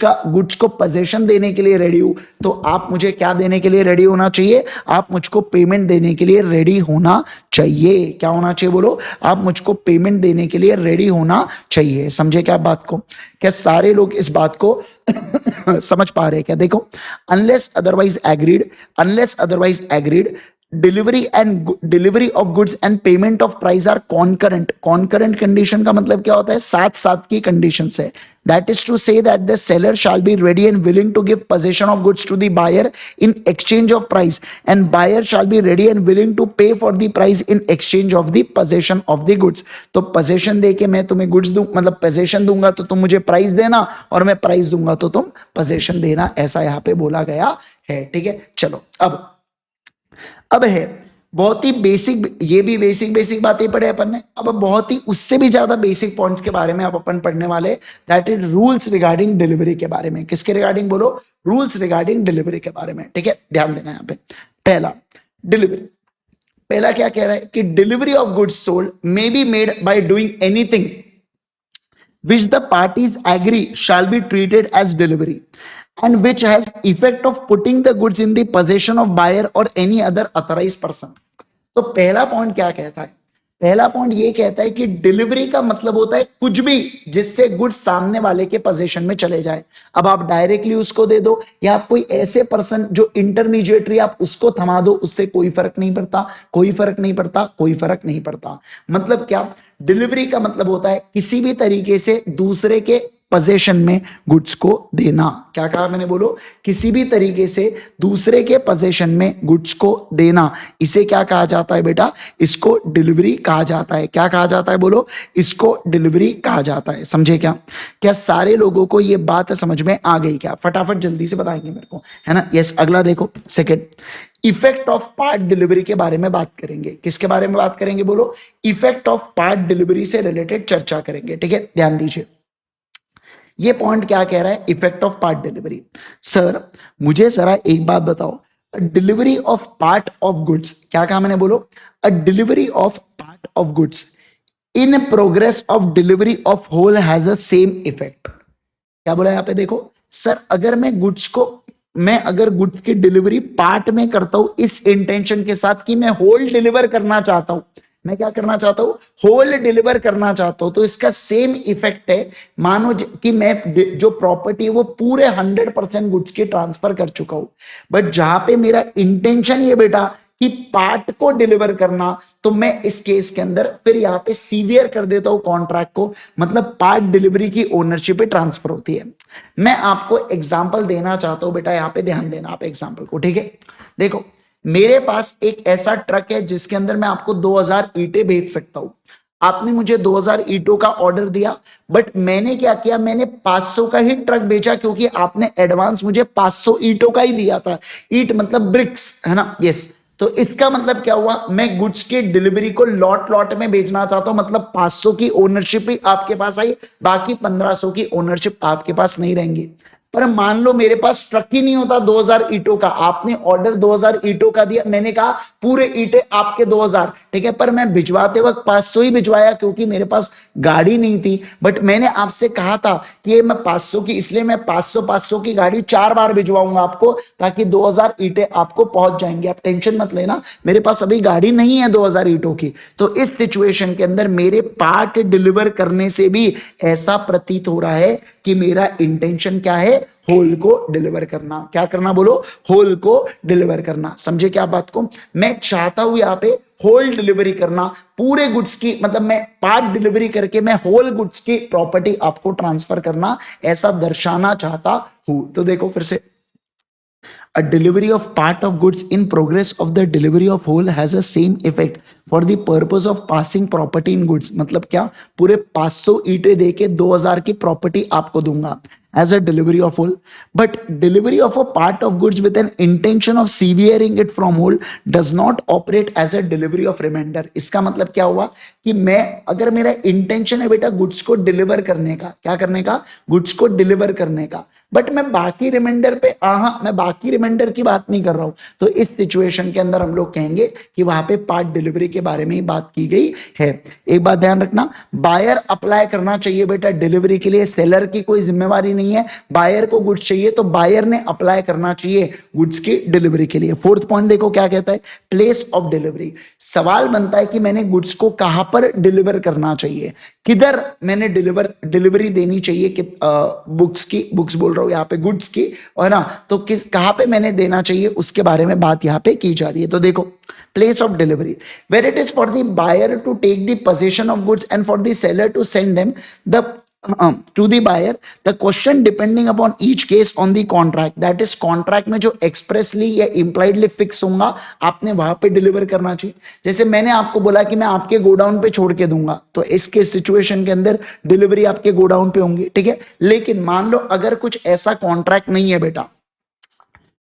को पोजीशन देने के लिए रेडी हूं तो आप मुझे क्या देने के लिए रेडी होना चाहिए? आप मुझको पेमेंट देने के लिए रेडी होना चाहिए। क्या होना चाहिए बोलो? आप मुझको पेमेंट देने के लिए रेडी होना चाहिए। समझे क्या बात को? क्या सारे लोग इस बात को समझ पा रहे हैं क्या? देखो, unless otherwise agreed delivery of goods and payment of price are concurrent. Concurrent condition का मतलब क्या होता है? साथ साथ की कंडीशन है। That is to say that the seller shall be ready and willing to give position of goods to the buyer in exchange of price, and buyer shall be ready and willing to pay for the price in exchange of the position of the goods. तो position देके मैं तुम्हें goods दूं, मतलब position दूंगा तो तुम मुझे प्राइस देना, और मैं प्राइस दूंगा तो तुम पोजीशन देना। ऐसा यहां पे बोला गया है। ठीक है, चलो अब है बहुत ही बेसिक, ये भी बेसिक बातें पढ़े अपन ने। अब बहुत ही उससे भी ज्यादा बेसिक पॉइंट्स के बारे में अब अपन पढ़ने वाले, that is rules regarding delivery के बारे में। किसके रिगार्डिंग बोलो? रूल्स रिगार्डिंग डिलीवरी के बारे में। ठीक है, ध्यान देना यहाँ पे। पहला, डिलीवरी। पहला क्या कह रहा है कि delivery of goods sold may be made by doing anything which the parties agree shall be treated as delivery and which has effect of putting the goods in the possession of buyer or any other authorized person। तो पहला point क्या कहता है? पहला point ये कहता है कि डिलीवरी का मतलब होता है कुछ भी जिससे गुड्स सामने वाले के पोजीशन में चले जाए। अब आप डायरेक्टली उसको दे दो, या आप कोई ऐसे पर्सन जो इंटरमीडिएटरी आप उसको थमा दो, उससे कोई फर्क नहीं पड़ता, कोई फर्क नहीं पड़ता, कोई फर्क नहीं पड़ता। मतलब क्या? डिलीवरी का मतलब होता है किसी भी तरीके से दूसरे के पोजीशन में गुड्स को देना। क्या कहा मैंने बोलो? किसी भी तरीके से दूसरे के पोजीशन में गुड्स को देना, इसे क्या कहा जाता है बेटा? इसको डिलीवरी कहा जाता है। क्या कहा जाता है बोलो? इसको डिलीवरी कहा जाता है। समझे क्या? क्या सारे लोगों को ये बात समझ में आ गई क्या? फटाफट जल्दी से बताएंगे मेरे को, है ना? यस। अगला देखो, second, effect of part delivery के बारे में बात करेंगे। किसके बारे में बात करेंगे बोलो? इफेक्ट ऑफ पार्ट डिलीवरी से रिलेटेड चर्चा करेंगे। ठीक है, ध्यान दीजिए। ये पॉइंट क्या कह रहा है? Effect of part delivery. Sir मुझे जरा एक बात बताओ, delivery of part of goods, क्या कहा मैंने बोलो? A delivery of part of goods in progress of delivery of whole has a same effect. क्या बोला यहाँ पे? देखो सर, अगर गुड्स की डिलीवरी पार्ट में करता हूं इस इंटेंशन के साथ कि मैं होल डिलीवर करना चाहता हूं, मैं क्या करना चाहता हूं? होल डिलीवर करना चाहता हूं, तो इसका सेम इफेक्ट है। मानो कि मैं जो प्रॉपर्टी है वो पूरे 100% गुड्स की ट्रांसफर कर चुका हूं, बट जहां पे मेरा इंटेंशन ये बेटा कि पार्ट को डिलीवर करना, तो मैं इस केस के अंदर फिर यहां पे सीवियर कर देता हूं कॉन्ट्रैक्ट को, मतलब पार्ट डिलीवरी की ओनरशिप पे ट्रांसफर होती है। मैं आपको एग्जांपल देना चाहता हूं बेटा, यहां पे ध्यान देना आप एग्जांपल को। ठीक है, देखो मेरे पास एक ऐसा ट्रक है जिसके अंदर मैं आपको 2000 ईंटें भेज सकता हूं। आपने मुझे 2000 ईंटों का ऑर्डर दिया, बट मैंने क्या किया? मैंने 500 का ही ट्रक बेचा, क्योंकि आपने एडवांस मुझे 500 ईंटों का ही दिया था। ईंट मतलब ब्रिक्स, है ना? यस। तो इसका मतलब क्या हुआ? मैं गुड्स की डिलीवरी को लॉट लॉट में बेचना चाहता हूं, मतलब 500 की ओनरशिप ही आपके पास आई, बाकी 1500 की ओनरशिप आपके पास नहीं रहेंगी। पर मान लो मेरे पास ट्रक ही नहीं होता 2000 ईंटों का, आपने ऑर्डर 2000 ईंटों का दिया, मैंने कहा पूरे ईंटें आपके 2000, ठीक है, पर मैं भिजवाते वक्त 500 ही भिजवाया क्योंकि मेरे पास गाड़ी नहीं थी। बट मैंने आपसे कहा था कि ये मैं 500 की, इसलिए मैं 500 500 की गाड़ी 4 बार भिजवाऊंगा आपको, ताकि 2000 ईंटें आपको पहुंच जाएंगी। आप टेंशन मत लेना, मेरे पास अभी गाड़ी नहीं है 2000 ईंटों की। तो इस सिचुएशन के अंदर मेरे पार्ट डिलीवर करने से भी ऐसा प्रतीत हो रहा है कि मेरा इंटेंशन क्या है, होल को डिलीवर करना। क्या करना बोलो, होल को डिलीवर करना। समझे क्या बात को, मैं चाहता हूं यहां पे होल डिलीवरी करना, पूरे गुड्स की, मतलब मैं पार्ट डिलीवरी करके मैं होल गुड्स की प्रॉपर्टी आपको ट्रांसफर करना, ऐसा दर्शाना चाहता हूं। तो देखो फिर से, a delivery of part of goods in progress of the delivery of whole has a same effect for the purpose of passing property in goods। मतलब क्या, पूरे 500 ईंटें देके 2000 की प्रॉपर्टी आपको दूंगा as a delivery of whole, but delivery of a part of goods with an intention of severing it from whole does not operate as a delivery of remainder। इसका मतलब क्या हुआ कि मैं, अगर मेरा इंटेंशन है बेटा गुड्स को डिलीवर करने का, क्या करने का, गुड्स को डिलीवर करने का, बट मैं बाकी रिमाइंडर पे, मैं बाकी रिमाइंडर की बात नहीं कर रहा हूं, तो इस सिचुएशन के अंदर हम लोग कहेंगे कि वहां पे पार्ट डिलीवरी के बारे में ही बात की गई है। एक बात ध्यान रखना, बायर अप्लाई करना चाहिए बेटा डिलीवरी के लिए, सेलर की कोई जिम्मेवारी नहीं है। बायर को गुड्स चाहिए तो बायर ने अप्लाई करना चाहिए गुड्स की डिलीवरी के लिए। फोर्थ पॉइंट देखो क्या कहता है, प्लेस ऑफ डिलीवरी। सवाल बनता है कि मैंने गुड्स को कहां पर डिलीवर करना चाहिए, किधर मैंने डिलीवरी देनी चाहिए, कि बुक्स की, बुक्स बोल रहा हूं यहाँ पे, गुड्स की, और ना, तो किस, कहां पे मैंने देना चाहिए, उसके बारे में बात यहाँ पे की जा रही है। तो देखो, place of delivery where it is for the buyer to take the possession of goods and for the seller to send them the to the buyer, the question depending upon each case on the contract, that is contract में जो expressly या impliedly fix होगा आपने वहां पे deliver करना चाहिए। जैसे मैंने आपको बोला कि मैं आपके गोडाउन पे छोड़ के दूंगा, तो इसके सिचुएशन के अंदर डिलीवरी आपके गोडाउन पे होंगी, ठीक है। लेकिन मान लो अगर कुछ ऐसा कॉन्ट्रैक्ट नहीं है बेटा,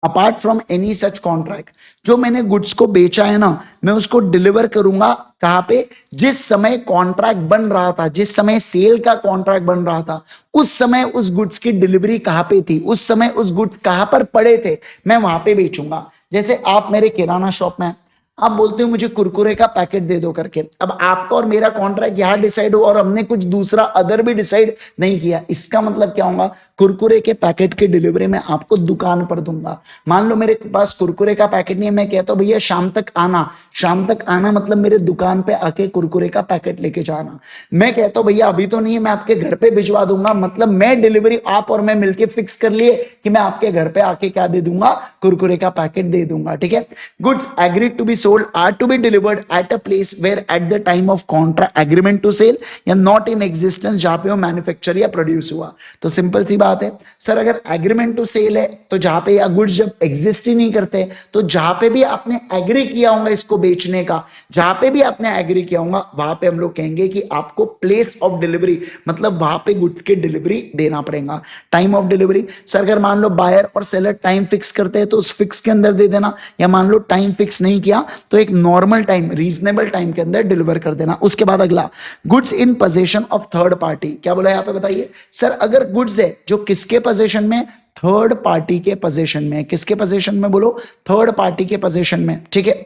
apart from any such contract, जो मैंने गुड्स को बेचा है ना, मैं उसको डिलीवर करूंगा कहां पे, जिस समय कॉन्ट्रैक्ट बन रहा था, जिस समय सेल का कॉन्ट्रैक्ट बन रहा था, उस समय उस गुड्स की डिलीवरी कहां पे थी, उस समय उस गुड्स कहां पर पड़े थे, मैं वहां पे बेचूंगा। जैसे आप मेरे किराना शॉप में, आप बोलते हो मुझे कुरकुरे का पैकेट दे दो करके, अब आपका और मेरा कॉन्ट्रैक्ट यहां डिसाइड हुआ और हमने कुछ दूसरा अदर भी डिसाइड नहीं किया, इसका मतलब क्या होगा, कुरकुरे के पैकेट की डिलीवरी मैं आपको दुकान पर दूंगा। मान लो मेरे पास कुरकुरे का पैकेट नहीं है, मैं कहता हूं भैया शाम तक आना, शाम तक आना मतलब मेरे दुकान पे आके कुरकुरे का पैकेट लेके जाना। मैं कहता हूं भैया अभी तो नहीं है, मैं आपके घर पे भिजवा दूंगा, मतलब मैं डिलीवरी, आप और मैं मिलके फिक्स कर लिए कि मैं आपके घर पे आके क्या दे दूंगा, कुरकुरे का पैकेट दे दूंगा, ठीक है। Goods agreed to be sold are to be delivered at a place where at the time of contract agreement to sale या not in existence, जहां पे वो मैन्युफैक्चर या प्रोड्यूस हुआ। तो सिंपल सी बात है सर, अगर एग्रीमेंट टू सेल है तो जहां पे या गुड्स जब एग्जिस्ट ही नहीं करते, तो जहां पे भी आपने एग्री किया होगा इसको बेचने का, जहां पे भी आपने एग्री किया होगा, वहां पे हम लोग कहेंगे कि आपको प्लेस ऑफ डिलीवरी, मतलब वहां पे गुड्स की डिलीवरी देना पड़ेगा। टाइम ऑफ डिलीवरी, सर अगर मान लो बायर और सेलर टाइम फिक्स करते हैं तो उस फिक्स के अंदर दे देना, या मान लो टाइम फिक्स नहीं किया तो एक नॉर्मल टाइम, रीजनेबल टाइम के अंदर डिलीवर कर देना। उसके बाद अगला, goods in position of third party. क्या बोला यहां पे बताइए सर, अगर गुड्स है जो किसके पोजीशन में, थर्ड पार्टी के पोजीशन में, किसके पोजीशन में बोलो, थर्ड पार्टी के पोजीशन में, ठीक है।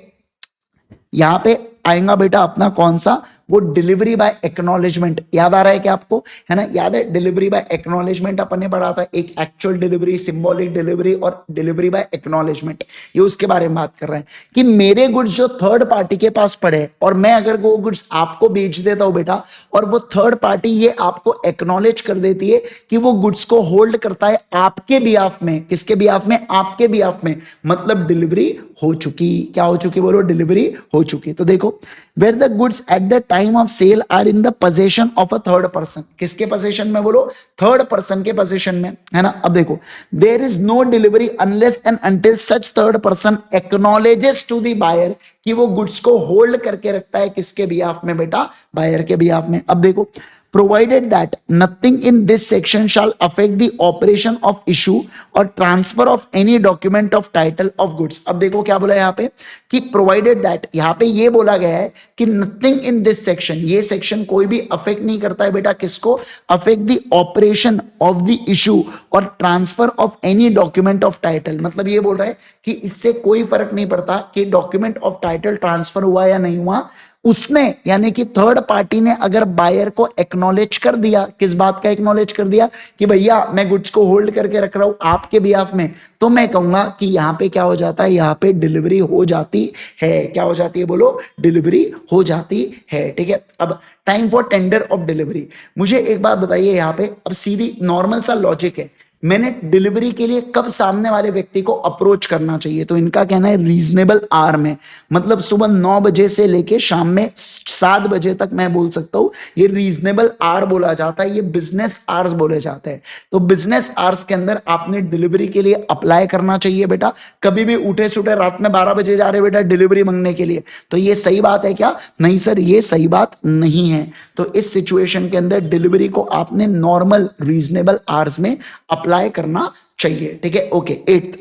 यहां पे आएगा बेटा अपना कौन सा, वो डिलीवरी बाय एक्नॉलेजमेंट। याद आ रहा है क्या आपको, है ना, याद है डिलीवरी बाय एक्नॉलेजमेंट अपन ने पढ़ा था, एक एक्चुअल डिलीवरी, सिंबॉलिक डिलीवरी और डिलीवरी बाय एक्नॉलेजमेंट। ये उसके बारे में बात कर रहे हैं कि मेरे गुड्स जो थर्ड पार्टी के पास पड़े और मैं अगर वो गुड्स आपको बेच देता हूं बेटा, और वो थर्ड पार्टी ये आपको एक्नॉलेज कर देती है कि वो गुड्स को होल्ड करता है आपके बिहाफ में, किसके बिहाफ में, आपके बिहाफ में, मतलब डिलीवरी हो चुकी। क्या हो चुकी बोलो, डिलीवरी हो चुकी। तो देखो, where the goods at the time of sale are in the possession of a third person, किसके possession में बोलो, थर्ड पर्सन के possession में, है ना। अब देखो, there is no delivery unless and until such third person acknowledges to the buyer, कि वो गुड्स को होल्ड करके रखता है किसके बिहाफ में बेटा, बायर के बिहाफ में। अब देखो, provided that nothing in this section shall affect the operation of issue or transfer of any document of title of goods। अब देखो क्या बोला यहाँ पे कि provided that, यहाँ पे ये बोला गया है कि nothing in this section, ये सेक्शन कोई भी अफेक्ट नहीं करता है बेटा किसको, affect the operation of the issue और transfer of any document of title. मतलब ये बोल रहा है कि इससे कोई फर्क नहीं पड़ता कि डॉक्यूमेंट ऑफ टाइटल ट्रांसफर हुआ या नहीं हुआ, उसने यानी कि थर्ड पार्टी ने अगर बायर को एक्नॉलेज कर दिया, किस बात का एक्नॉलेज कर दिया कि भैया मैं गुड्स को होल्ड करके रख रहा हूं आपके बिहाफ में, तो मैं कहूंगा कि यहां पे क्या हो जाता है, यहां पे डिलीवरी हो जाती है। क्या हो जाती है बोलो, डिलीवरी हो जाती है। ठीक है, अब time for tender of delivery. मुझे एक बात बताइए यहाँ पे, अब सीधी नॉर्मल सा लॉजिक है, मैंने डिलीवरी के लिए कब सामने वाले व्यक्ति को अप्रोच करना चाहिए, तो इनका कहना है रीजनेबल आवर में, मतलब सुबह 9 बजे से लेके शाम में 7 बजे तक मैं बोल सकता हूं ये रीजनेबल आवर बोला जाता है, ये बिजनेस आवर्स बोले जाते हैं। तो बिजनेस आवर्स के अंदर आपने डिलीवरी के लिए अप्लाई करना चाहिए बेटा। कभी भी उठे सुठे रात में 12 बजे जा रहे बेटा डिलीवरी मांगने के लिए, तो ये सही बात है क्या? नहीं सर, ये सही बात नहीं है। तो इस सिचुएशन के अंदर डिलीवरी को आपने नॉर्मल रीजनेबल आवर्स में अप्लाई करना चाहिए। ठीक है, okay. 8th,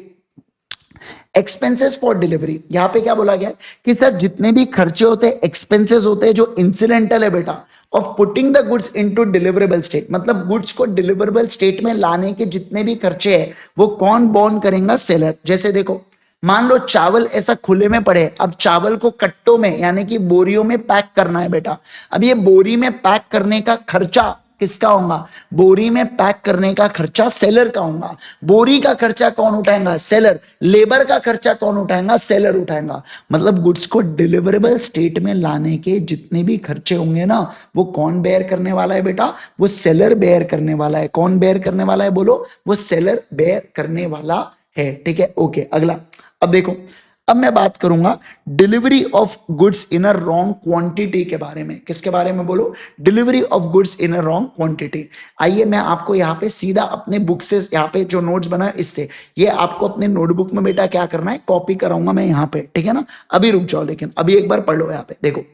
expenses for delivery. यहां पे क्या बोला गया कि सर जितने भी खर्चे होते हैं, एक्सपेंसेस होते हैं जो इंसिडेंटल है बेटा, of putting the goods into deliverable state, मतलब गुड्स को डिलीवरेबल स्टेट में लाने के जितने भी खर्चे हैं वो कौन बॉर्न करेगा? सेलर। जैसे देखो, मान लो चावल ऐसा खुले में पड़े, अब चावल को कट्टों में यानी कि बोरियों में पैक करना है बेटा। अब ये बोरी में पैक करने का खर्चा किसका होगा? बोरी में पैक करने का खर्चा सेलर का होगा। बोरी का खर्चा कौन उठाएगा? सेलर। लेबर का खर्चा कौन उठाएगा? सेलर उठाएगा। मतलब गुड्स को डिलीवरेबल स्टेट में लाने के जितने भी खर्चे होंगे ना, वो कौन बेयर करने वाला है बेटा? वो सेलर बेयर करने वाला है। कौन बेयर करने वाला है बोलो? वो सेलर बेयर करने वाला है। ठीक है, ओके। अगला, अब देखो, अब मैं बात करूंगा delivery of goods in a wrong quantity के बारे में। किसके बारे में बोलो? Delivery of goods in a wrong quantity. आइए मैं आपको यहाँ पे सीधा अपने बुक से, यहाँ पे जो नोट्स बना है इससे, ये आपको अपने नोटबुक में बेटा क्या करना है, कॉपी कराऊंगा मैं यहाँ पे। ठीक है ना, अभी रुक जाओ, लेकिन अभी एक बार पढ़ लो। यहाँ पे देखो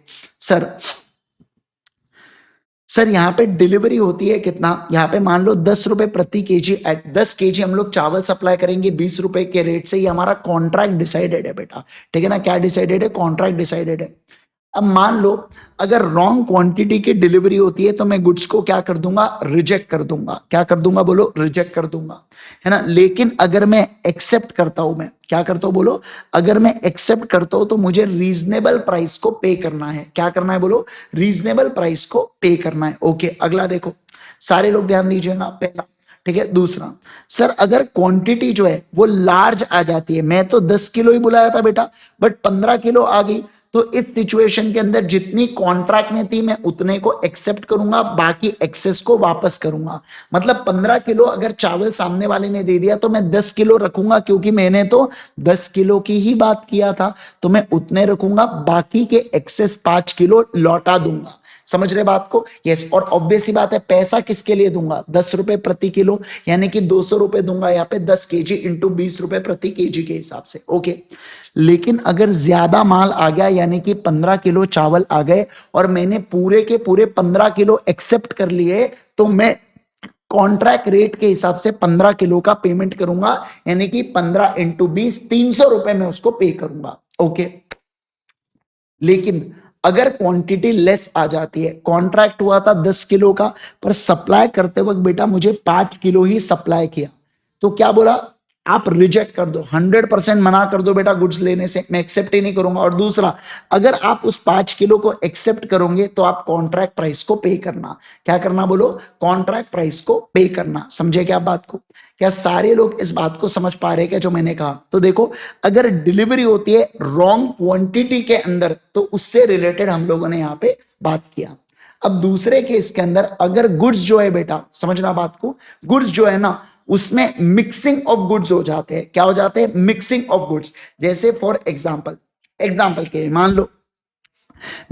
सर यहाँ पे डिलीवरी होती है कितना, यहाँ पे मान लो 10 रुपए प्रति केजी, एट 10 केजी हम लोग चावल सप्लाई करेंगे 20 रुपए के रेट से। ये हमारा कॉन्ट्रैक्ट डिसाइडेड है बेटा। ठीक है ना, क्या डिसाइडेड है? कॉन्ट्रैक्ट डिसाइडेड है। अब मान लो अगर रॉन्ग क्वांटिटी की डिलीवरी होती है तो मैं गुड्स को क्या कर दूंगा? रिजेक्ट कर दूंगा। क्या कर दूंगा बोलो? रिजेक्ट कर दूंगा, है ना। लेकिन अगर मैं एक्सेप्ट करता हूं, मैं क्या करता हूं बोलो? अगर मैं एक्सेप्ट करता हूं तो मुझे रीजनेबल प्राइस को पे करना है। क्या करना है बोलो? रीजनेबल प्राइस को पे करना है। ओके, अगला देखो, सारे लोग ध्यान दीजिएगा। पहला, ठीक है। दूसरा, सर अगर क्वांटिटी जो है वो लार्ज आ जाती है, मैं तो 10 किलो ही बुलाया था बेटा, बट 15 किलो आ गई, तो इस सिचुएशन के अंदर जितनी कॉन्ट्रैक्ट में थी मैं उतने को एक्सेप्ट करूंगा, बाकी एक्सेस को वापस करूंगा। मतलब 15 किलो अगर चावल सामने वाले ने दे दिया तो मैं 10 किलो रखूंगा, क्योंकि मैंने तो 10 किलो की ही बात किया था, तो मैं उतने रखूंगा, बाकी के एक्सेस 5 किलो लौटा दूंगा। समझ रहे बात को? यस। और ऑब्वियस सी बात है, पैसा किसके लिए दूंगा? 10 रुपए प्रति किलो, यानी कि 200 रुपए दूंगा यहाँ पे 10 केजी इंटू 20 रुपए प्रति केजी के हिसाब से। ओके, लेकिन अगर ज्यादा माल आ गया, यानी कि 15 किलो चावल आ गए और मैंने पूरे के पूरे 15 किलो एक्सेप्ट कर लिए, तो मैं कॉन्ट्रैक्ट रेट के हिसाब से 15 किलो का पेमेंट करूंगा, यानी कि 15 इंटू 20, 300 रुपए में उसको पे करूंगा। ओके, लेकिन अगर क्वांटिटी लेस आ जाती है, कॉन्ट्रैक्ट हुआ था 10 किलो का, पर सप्लाई करते वक्त बेटा मुझे 5 किलो ही सप्लाई किया, तो क्या बोला? आप रिजेक्ट कर दो, 100% मना कर दो बेटा गुड्स लेने से, मैं एक्सेप्ट ही नहीं करूंगा। और दूसरा, अगर आप उस 5 किलो को एक्सेप्ट करोगे तो आप कॉन्ट्रैक्ट प्राइस को पे करना। क्या करना बोलो? कॉन्ट्रैक्ट प्राइस को पे करना। समझे क्या बात को? क्या सारे लोग इस बात को समझ पा रहे हैं क्या जो मैंने कहा? तो देखो, अगर डिलीवरी होती है रॉन्ग क्वांटिटी के अंदर तो उससे रिलेटेड हम लोगों ने यहाँ पे बात किया। अब दूसरे केस के अंदर अगर गुड्स जो है बेटा, समझना बात को, गुड्स जो है ना उसमें मिक्सिंग ऑफ गुड्स हो जाते हैं। क्या हो जाते हैं? Mixing of goods. जैसे फॉर एग्जांपल के मान लो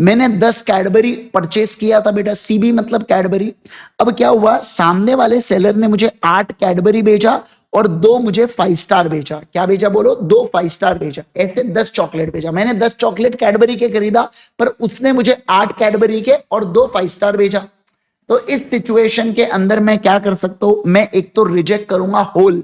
मैंने 10 कैडबरी परचेस किया था बेटा, सीबी मतलब कैडबरी। अब क्या हुआ, सामने वाले सेलर ने मुझे 8 कैडबरी भेजा और 2 मुझे 5 स्टार भेजा। क्या भेजा बोलो? 2 5 स्टार भेजा। ऐसे 10 चॉकलेट भेजा। मैंने 10 चॉकलेट कैडबरी के खरीदा, पर उसने मुझे 8 कैडबरी के और 2 5 स्टार भेजा। तो इस सिचुएशन के अंदर मैं क्या कर सकता हूं, मैं एक तो रिजेक्ट करूंगा होल,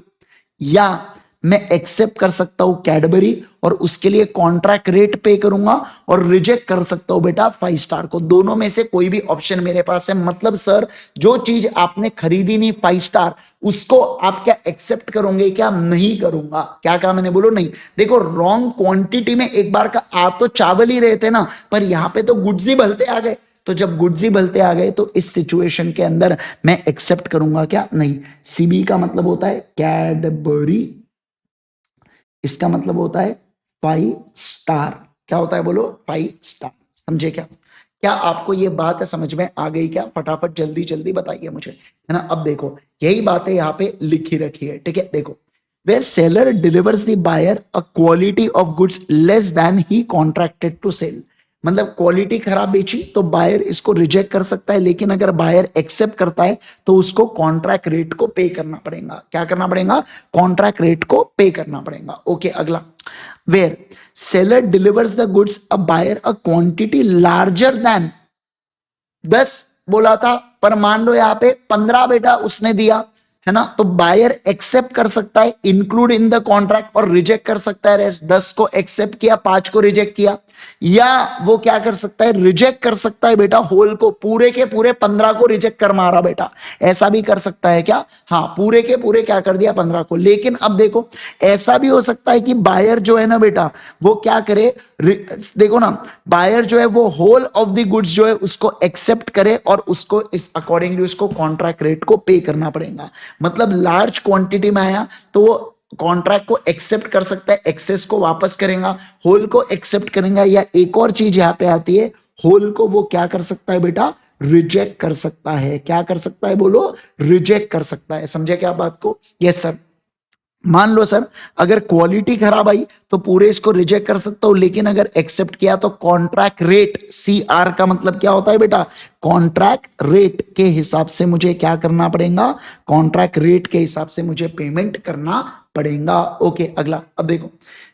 या मैं एक्सेप्ट कर सकता हूं कैडबरी और उसके लिए कॉन्ट्रैक्ट रेट पे करूंगा, और रिजेक्ट कर सकता हूं बेटा 5 स्टार को। दोनों में से कोई भी ऑप्शन मेरे पास है। मतलब सर जो चीज आपने खरीदी नहीं 5 स्टार, उसको आप क्या एक्सेप्ट करोगे? क्या नहीं करूंगा? क्या कहा मैंने? बोलो नहीं। देखो रॉन्ग क्वांटिटी में एक बार का आ तो चावल ही रहे थे ना, पर यहां पे तो गुड्स ही भलते आ गए। तो जब गुड्स ही भलते आ गए तो इस सिचुएशन के अंदर मैं एक्सेप्ट करूंगा क्या? नहीं। सीबी का मतलब होता है कैडबरी, इसका मतलब होता है 5 स्टार। क्या होता है? बोलो 5 स्टार। समझे क्या? क्या आपको ये बात समझ में आ गई क्या? फटाफट जल्दी जल्दी बताइए मुझे, है ना। अब देखो यही बातें यहाँ पे लिखी रखी है, ठीक है। देखो, where seller delivers the buyer a quality of goods less than he contracted to sell. मतलब क्वालिटी खराब बेची तो बायर इसको रिजेक्ट कर सकता है, लेकिन अगर बायर एक्सेप्ट करता है तो उसको कॉन्ट्रैक्ट रेट को पे करना पड़ेगा। क्या करना पड़ेगा? कॉन्ट्रैक्ट रेट को पे करना पड़ेगा। ओके, अगला, where seller delivers the goods a buyer a quantity larger than 10 बोला था, पर मान लो यहाँ पे 15 बेटा उसने दिया, है ना। तो बायर एक्सेप्ट कर सकता है इंक्लूड इन द कॉन्ट्रैक्ट और रिजेक्ट कर सकता है। रेस्ट 10 को एक्सेप्ट किया, 5 को रिजेक्ट किया, या वो क्या कर सकता है? रिजेक्ट कर सकता है बेटा होल को, पूरे के पूरे 15 को रिजेक्ट कर मारा बेटा। ऐसा भी कर सकता है क्या? हाँ, पूरे के पूरे क्या कर दिया? 15 को। लेकिन अब देखो ऐसा भी हो सकता है कि बायर जो है ना बेटा वो क्या करे, देखो ना, बायर जो है वो होल ऑफ द गुड्स जो है उसको एक्सेप्ट करे और उसको इस अकॉर्डिंगली उसको कॉन्ट्रैक्ट रेट को पे करना पड़ेगा। मतलब लार्ज क्वांटिटी में आया तो वो कॉन्ट्रैक्ट को एक्सेप्ट कर सकता है, एक्सेस को वापस करेगा, होल को एक्सेप्ट करेगा, या एक और चीज यहां पे आती है, होल को वो क्या कर सकता है बेटा? रिजेक्ट कर सकता है। क्या कर सकता है? बोलो, रिजेक्ट कर सकता है। समझे क्या बात को? Yes sir. मान लो सर अगर क्वालिटी खराब आई तो पूरे इसको रिजेक्ट कर सकता हूं, लेकिन अगर एक्सेप्ट किया तो कॉन्ट्रैक्ट रेट, CR का मतलब क्या होता है बेटा? कॉन्ट्रैक्ट रेट के हिसाब से मुझे क्या करना पड़ेगा? कॉन्ट्रैक्ट रेट के हिसाब से मुझे पेमेंट करना पड़ेगा। ओके, अगला, अब देखो,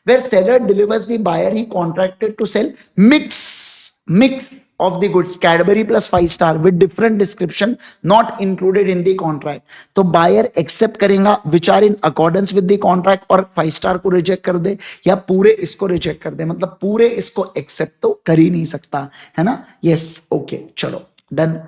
where seller delivers the buyer he contracted to sell mix of the goods Cadbury plus 5 star with different description not included in the contract। तो बायर एक्सेप्ट करेगा which are in accordance with the contract और 5 star को reject कर दे, या पूरे इसको reject कर दे। मतलब पूरे इसको एक्सेप्ट तो कर ही नहीं सकता, है ना। यस, ओके, चलो डन।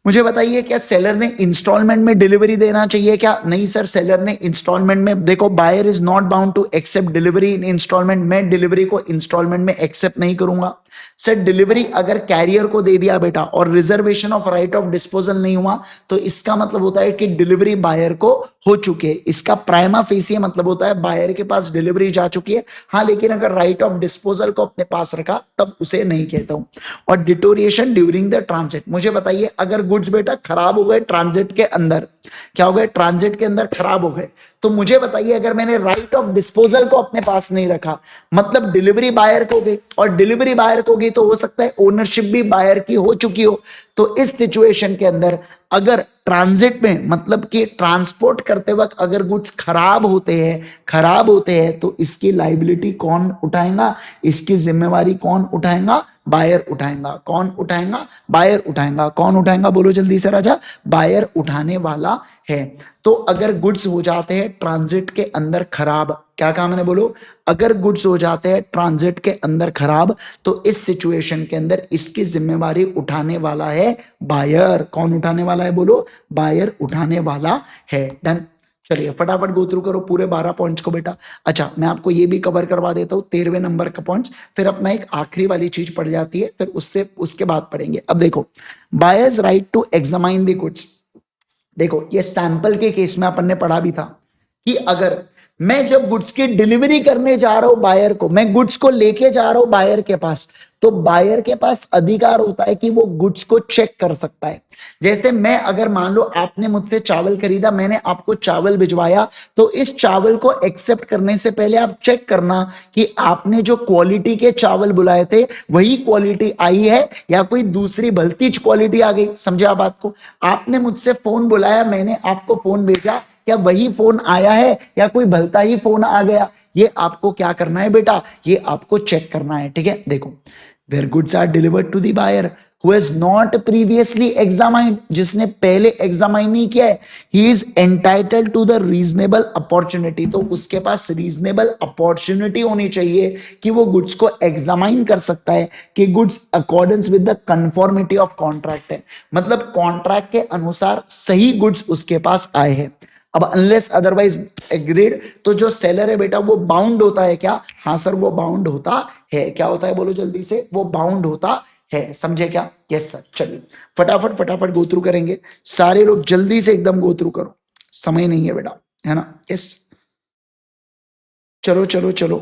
मुझे बताइए क्या सेलर ने इंस्टॉलमेंट में डिलीवरी देना चाहिए क्या? नहीं सर, सेलर ने इंस्टॉलमेंट में, देखो buyer is not bound to accept delivery in installment. मैं डिलीवरी को इंस्टॉलमेंट में एक्सेप्ट नहीं करूंगा। सर डिलीवरी अगर कैरियर को दे दिया बेटा और reservation of right of disposal नहीं हुआ तो इसका मतलब होता है कि डिलीवरी बायर को हो चुकी है। इसका प्राइमा फेसिए मतलब होता है बायर के पास डिलीवरी जा चुकी है। हाँ, लेकिन अगर राइट ऑफ डिस्पोजल को अपने पास रखा तब उसे नहीं कहता हूं। और डिटोरिएशन ड्यूरिंग द ट्रांजिट, मुझे बताइए अगर गुड्स बेटा खराब हो गए ट्रांजिट के अंदर, क्या हो गए? ट्रांजिट के अंदर खराब हो गए, तो मुझे बताइए अगर मैंने राइट ऑफ डिस्पोजल को अपने पास नहीं रखा, मतलब डिलीवरी बायर को गई, और डिलीवरी बायर को गई तो हो सकता है ओनरशिप भी बायर की हो चुकी हो। तो इस सिचुएशन के अंदर अगर ट्रांजिट में मतलब कि ट्रांसपोर्ट करते वक्त अगर गुड्स खराब होते हैं तो इसकी लाइबिलिटी कौन उठाएगा? इसकी जिम्मेवारी कौन उठाएगा? बायर उठाएगा। कौन उठाएगा? बायर उठाएगा। कौन उठाएगा? बोलो जल्दी से राजा। बायर उठाने वाला है। तो अगर गुड्स हो जाते हैं ट्रांजिट के अंदर खराब, क्या कहा मैंने? बोलो, अगर गुड्स हो जाते हैं ट्रांजिट के अंदर खराब तो इस सिचुएशन के अंदर इसकी जिम्मेवारी उठाने वाला है बायर। कौन उठाने वाला है? बोलो, बायर उठाने वाला है। डन। चलिए फटाफट गो थ्रू करो पूरे 12 पॉइंट्स को बेटा। अच्छा, मैं आपको ये भी कवर करवा देता हूँ 13वें नंबर का पॉइंट्स, फिर अपना एक आखिरी वाली चीज पड़ जाती है, फिर उसके बाद पढ़ेंगे। अब देखो, buyer's right to examine the goods. देखो ये सैंपल के केस में अपन ने पढ़ा भी था कि अगर मैं जब गुड्स की डिलीवरी करने जा रहा हूं बायर को, मैं गुड्स को लेके जा रहा हूं बायर के पास, तो बायर के पास अधिकार होता है कि वो गुड्स को चेक कर सकता है। जैसे मैं अगर मान लो आपने मुझसे चावल खरीदा, मैंने आपको चावल भिजवाया, तो इस चावल को एक्सेप्ट करने से पहले आप चेक करना कि आपने जो क्वालिटी के चावल बुलाए थे वही क्वालिटी आई है या कोई दूसरी भलतीज क्वालिटी आ गई। समझे आप बात को? आपने मुझसे फोन बुलाया, मैंने आपको फोन भेजा, क्या वही फोन आया है या कोई भलता ही फोन आ गया? ये आपको क्या करना है बेटा? ये आपको चेक करना है। ठीक है, देखो where goods are delivered to the buyer who has not previously examined, जिसने पहले एग्जामाइन नहीं किया है, he is entitled to the reasonable opportunity, तो उसके पास reasonable opportunity होनी चाहिए कि वो गुड्स को एग्जामाइन कर सकता है कि goods accordance with the conformity of contract है, मतलब कॉन्ट्रैक्ट के अनुसार सही गुड्स उसके पास आए हैं। अब अनलेस अदरवाइज एग्रीड, तो जो सेलर है बेटा वो बाउंड होता है क्या? हाँ सर वो बाउंड होता है। क्या होता है बोलो जल्दी से? वो बाउंड होता है, समझे क्या? Yes sir. चलिए फटाफट फटाफट गो थ्रू करेंगे, सारे लोग जल्दी से एकदम गो थ्रू करो, समय नहीं है बेटा, है ना? यस चलो चलो चलो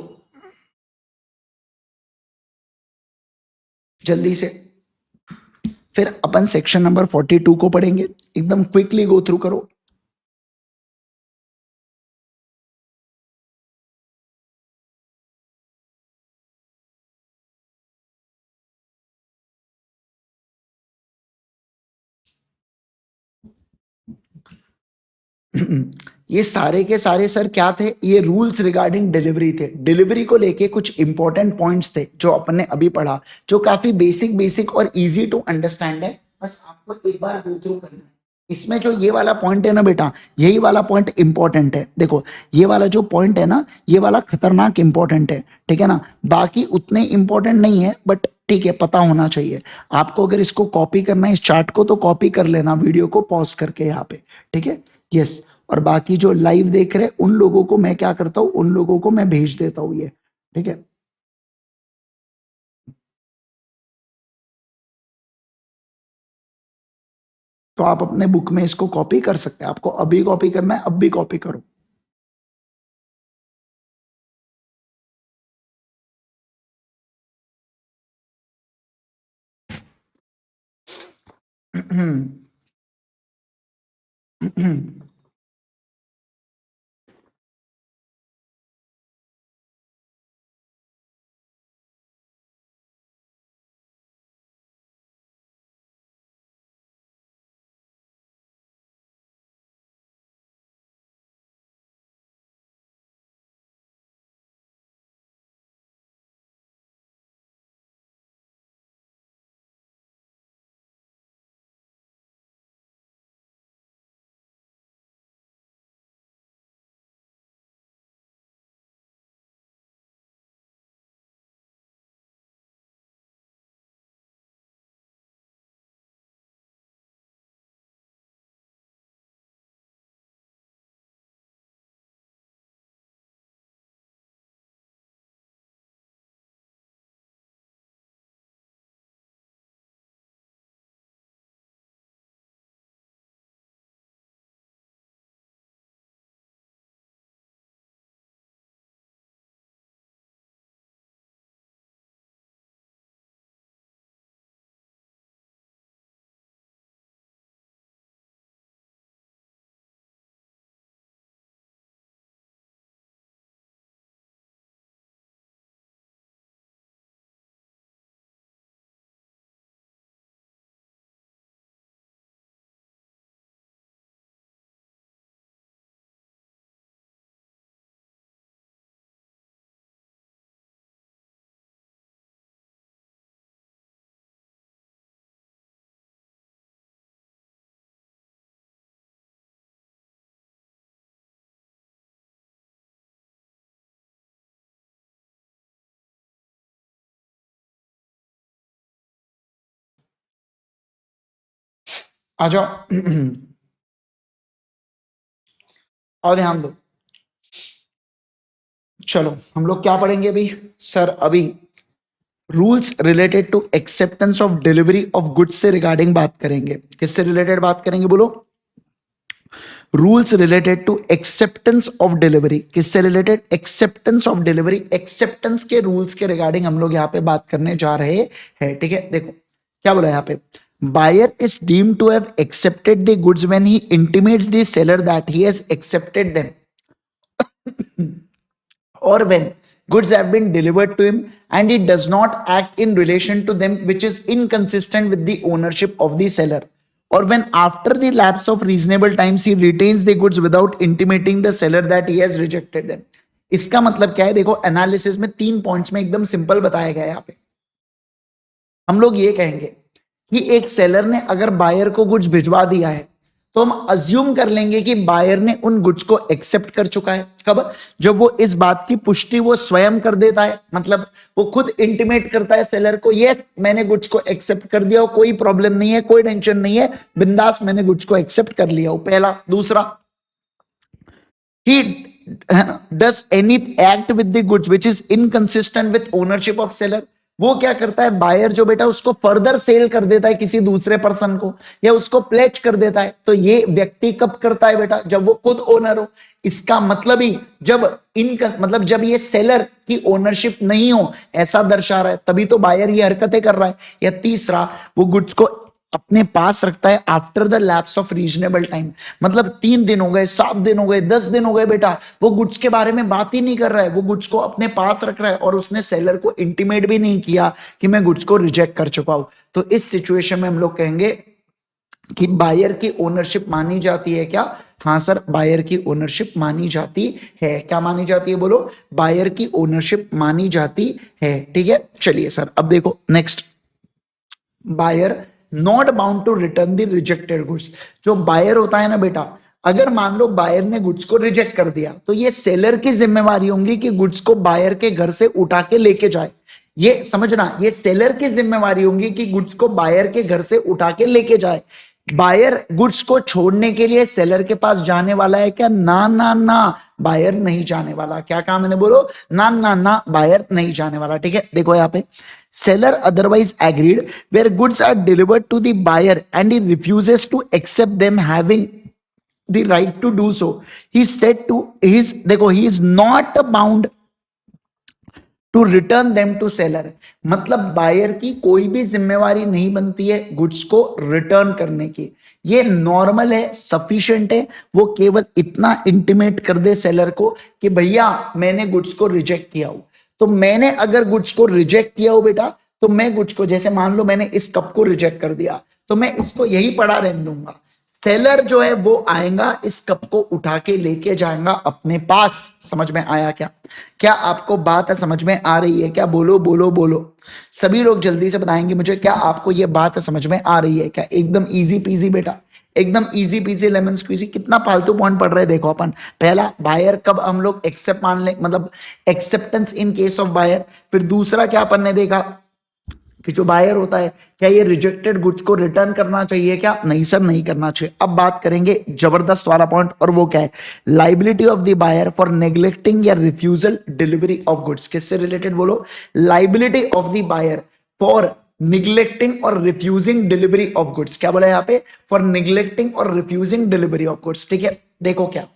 जल्दी से। फिर अपन सेक्शन नंबर 42 को पढ़ेंगे, एकदम क्विकली गो थ्रू करो। ये सारे के सारे सर क्या थे? ये रूल्स रिगार्डिंग डिलीवरी थे। डिलीवरी को लेके कुछ इंपॉर्टेंट पॉइंट्स थे जो अपन ने अभी पढ़ा, जो काफी बेसिक बेसिक और इजी टू अंडरस्टैंड है, बस आपको एक बार गो थ्रू करना है। इसमें जो ये वाला पॉइंट है ना बेटा, यही वाला पॉइंट इंपॉर्टेंट है। देखो ये वाला जो पॉइंट है ना, ये वाला खतरनाक इंपॉर्टेंट है, ठीक है ना? बाकी उतने इंपॉर्टेंट नहीं है, बट ठीक है, पता होना चाहिए आपको। अगर इसको कॉपी करना है इस चार्ट को, तो कॉपी कर लेना वीडियो को पॉज करके यहाँ पे, ठीक है? यस। और बाकी जो लाइव देख रहे उन लोगों को मैं क्या करता हूँ, उन लोगों को मैं भेज देता हूँ ये, ठीक है? तो आप अपने बुक में इसको कॉपी कर सकते हैं, आपको अभी कॉपी करना है, अब भी कॉपी करो। आ जाओ। और ध्यान दो। चलो हम लोग क्या पढ़ेंगे अभी? सर अभी rules related to acceptance of delivery of goods से रिगार्डिंग बात करेंगे। किससे रिलेटेड बात करेंगे बोलो? Rules related to acceptance of delivery. किससे related? Acceptance of delivery. Acceptance के रूल्स के रिगार्डिंग हम लोग यहाँ पे बात करने जा रहे हैं, ठीक है? देखो क्या बोला यहाँ पे, buyer is deemed to have accepted the goods when he intimates the seller that he has accepted them, or when goods have been delivered to him and he does not act in relation to them which is inconsistent with the ownership of the seller, or when after the lapse of reasonable times he retains the goods without intimating the seller that he has rejected them। इसका मतलब क्या है? देखो analysis में 3 points में एकदम simple बताया गया है यहाँ पे। हम लोग ये कहेंगे कि एक सेलर ने अगर बायर को गुड्स भिजवा दिया है तो हम अज्यूम कर लेंगे कि बायर ने उन गुड्स को एक्सेप्ट कर चुका है। कब? जब वो इस बात की पुष्टि वो स्वयं कर देता है, मतलब वो खुद इंटीमेट करता है सेलर को, यस मैंने गुड्स को एक्सेप्ट कर दिया, कोई प्रॉब्लम नहीं है, कोई टेंशन नहीं है, बिंदास मैंने गुड्स को एक्सेप्ट कर लिया हो। पहला। दूसरा, he does any act with the goods which is inconsistent with ownership of seller। वो क्या करता है बायर जो बेटा उसको फर्दर सेल कर देता है किसी दूसरे पर्सन को, या उसको प्लेज कर देता है। तो ये व्यक्ति कब करता है बेटा? जब वो खुद ओनर हो। इसका मतलब ही जब जब ये सेलर की ओनरशिप नहीं हो ऐसा दर्शा रहा है, तभी तो बायर ये हरकतें कर रहा है। या तीसरा, वो गुड्स को अपने पास रखता है after the lapse of reasonable time, मतलब 3 दिन हो गए, 7 दिन हो गए, 10 दिन हो गए बेटा, वो गुड्स के बारे में बात ही नहीं कर रहा है, वो गुड्स को अपने पास रख रहा है और उसने सेलर को इंटीमेट भी नहीं किया कि मैं गुड्स को रिजेक्ट कर चुका हूं। तो इस सिचुएशन में हम लोग कहेंगे कि बायर की ओनरशिप मानी जाती है क्या? हाँ सर, बायर की ओनरशिप मानी जाती है। क्या मानी जाती है बोलो? बायर की ओनरशिप मानी जाती है। ठीक है, चलिए सर अब देखो next, buyer not bound to return the rejected goods. जो बायर होता है ना बेटा, अगर मान लो बायर ने गुड्स को रिजेक्ट कर दिया तो ये सेलर की जिम्मेवारी होगी कि गुड्स को बायर के घर से उठा के लेके जाए। ये समझना, ये सेलर की जिम्मेवारी होगी कि गुड्स को बायर के घर से उठा के लेके जाए। बायर गुड्स को छोड़ने के लिए सेलर के पास जाने वाला है क्या? ना ना ना, बायर नहीं जाने वाला। क्या कहा मैंने? बोलो ना ना ना, बायर नहीं जाने वाला। ठीक है, देखो यहाँ पे, seller otherwise agreed where goods are delivered to the buyer and he refuses to accept them having the right to do so, he said to his, देखो, he is not bound to return them to seller. मतलब buyer की कोई भी जिम्मेवारी नहीं बनती है goods को रिटर्न करने की। ये नॉर्मल है, सफिशिएंट है, वो केवल इतना इंटीमेट कर दे सेलर को कि भैया मैंने गुड्स को रिजेक्ट किया हो। तो मैंने अगर गुड्स को रिजेक्ट किया हो बेटा, तो मैं गुड्स को, जैसे मान लो मैंने इस कप को रिजेक्ट कर दिया, तो मैं इसको यही पड़ा रहने दूंगा। सेलर जो है वो आएगा, इस कप को उठा के लेके जाएगा अपने पास। समझ में आया क्या? क्या आपको बात समझ में आ रही है क्या? बोलो बोलो बोलो, सभी लोग जल्दी से बताएंगे मुझे, क्या आपको ये बात समझ में आ रही है क्या? एकदम इजी पीजी बेटा, एकदम इजी पीजी लेमन स्क्वीजी। कितना फालतू पॉइंट पढ़ रहे हैं देखो अपन। पहला, बायर कब हम लोग एक्सेप्ट मान ले, मतलब acceptance in case of buyer. फिर दूसरा क्या अपन ने देखा कि जो बायर होता है, क्या ये रिजेक्टेड गुड्स को रिटर्न करना चाहिए क्या? नहीं सर, नहीं करना चाहिए। अब बात करेंगे जबरदस्त वाला पॉइंट, और वो क्या है? Liability of the buyer for neglecting या रिफ्यूजल डिलीवरी ऑफ गुड्स। किससे रिलेटेड? बोलो, liability of the buyer for neglecting और रिफ्यूजिंग डिलीवरी ऑफ गुड्स। क्या बोला यहाँ पे? फॉर निग्लेक्टिंग और रिफ्यूजिंग डिलीवरी ऑफ गुड्स। ठीक है, देखो क्या,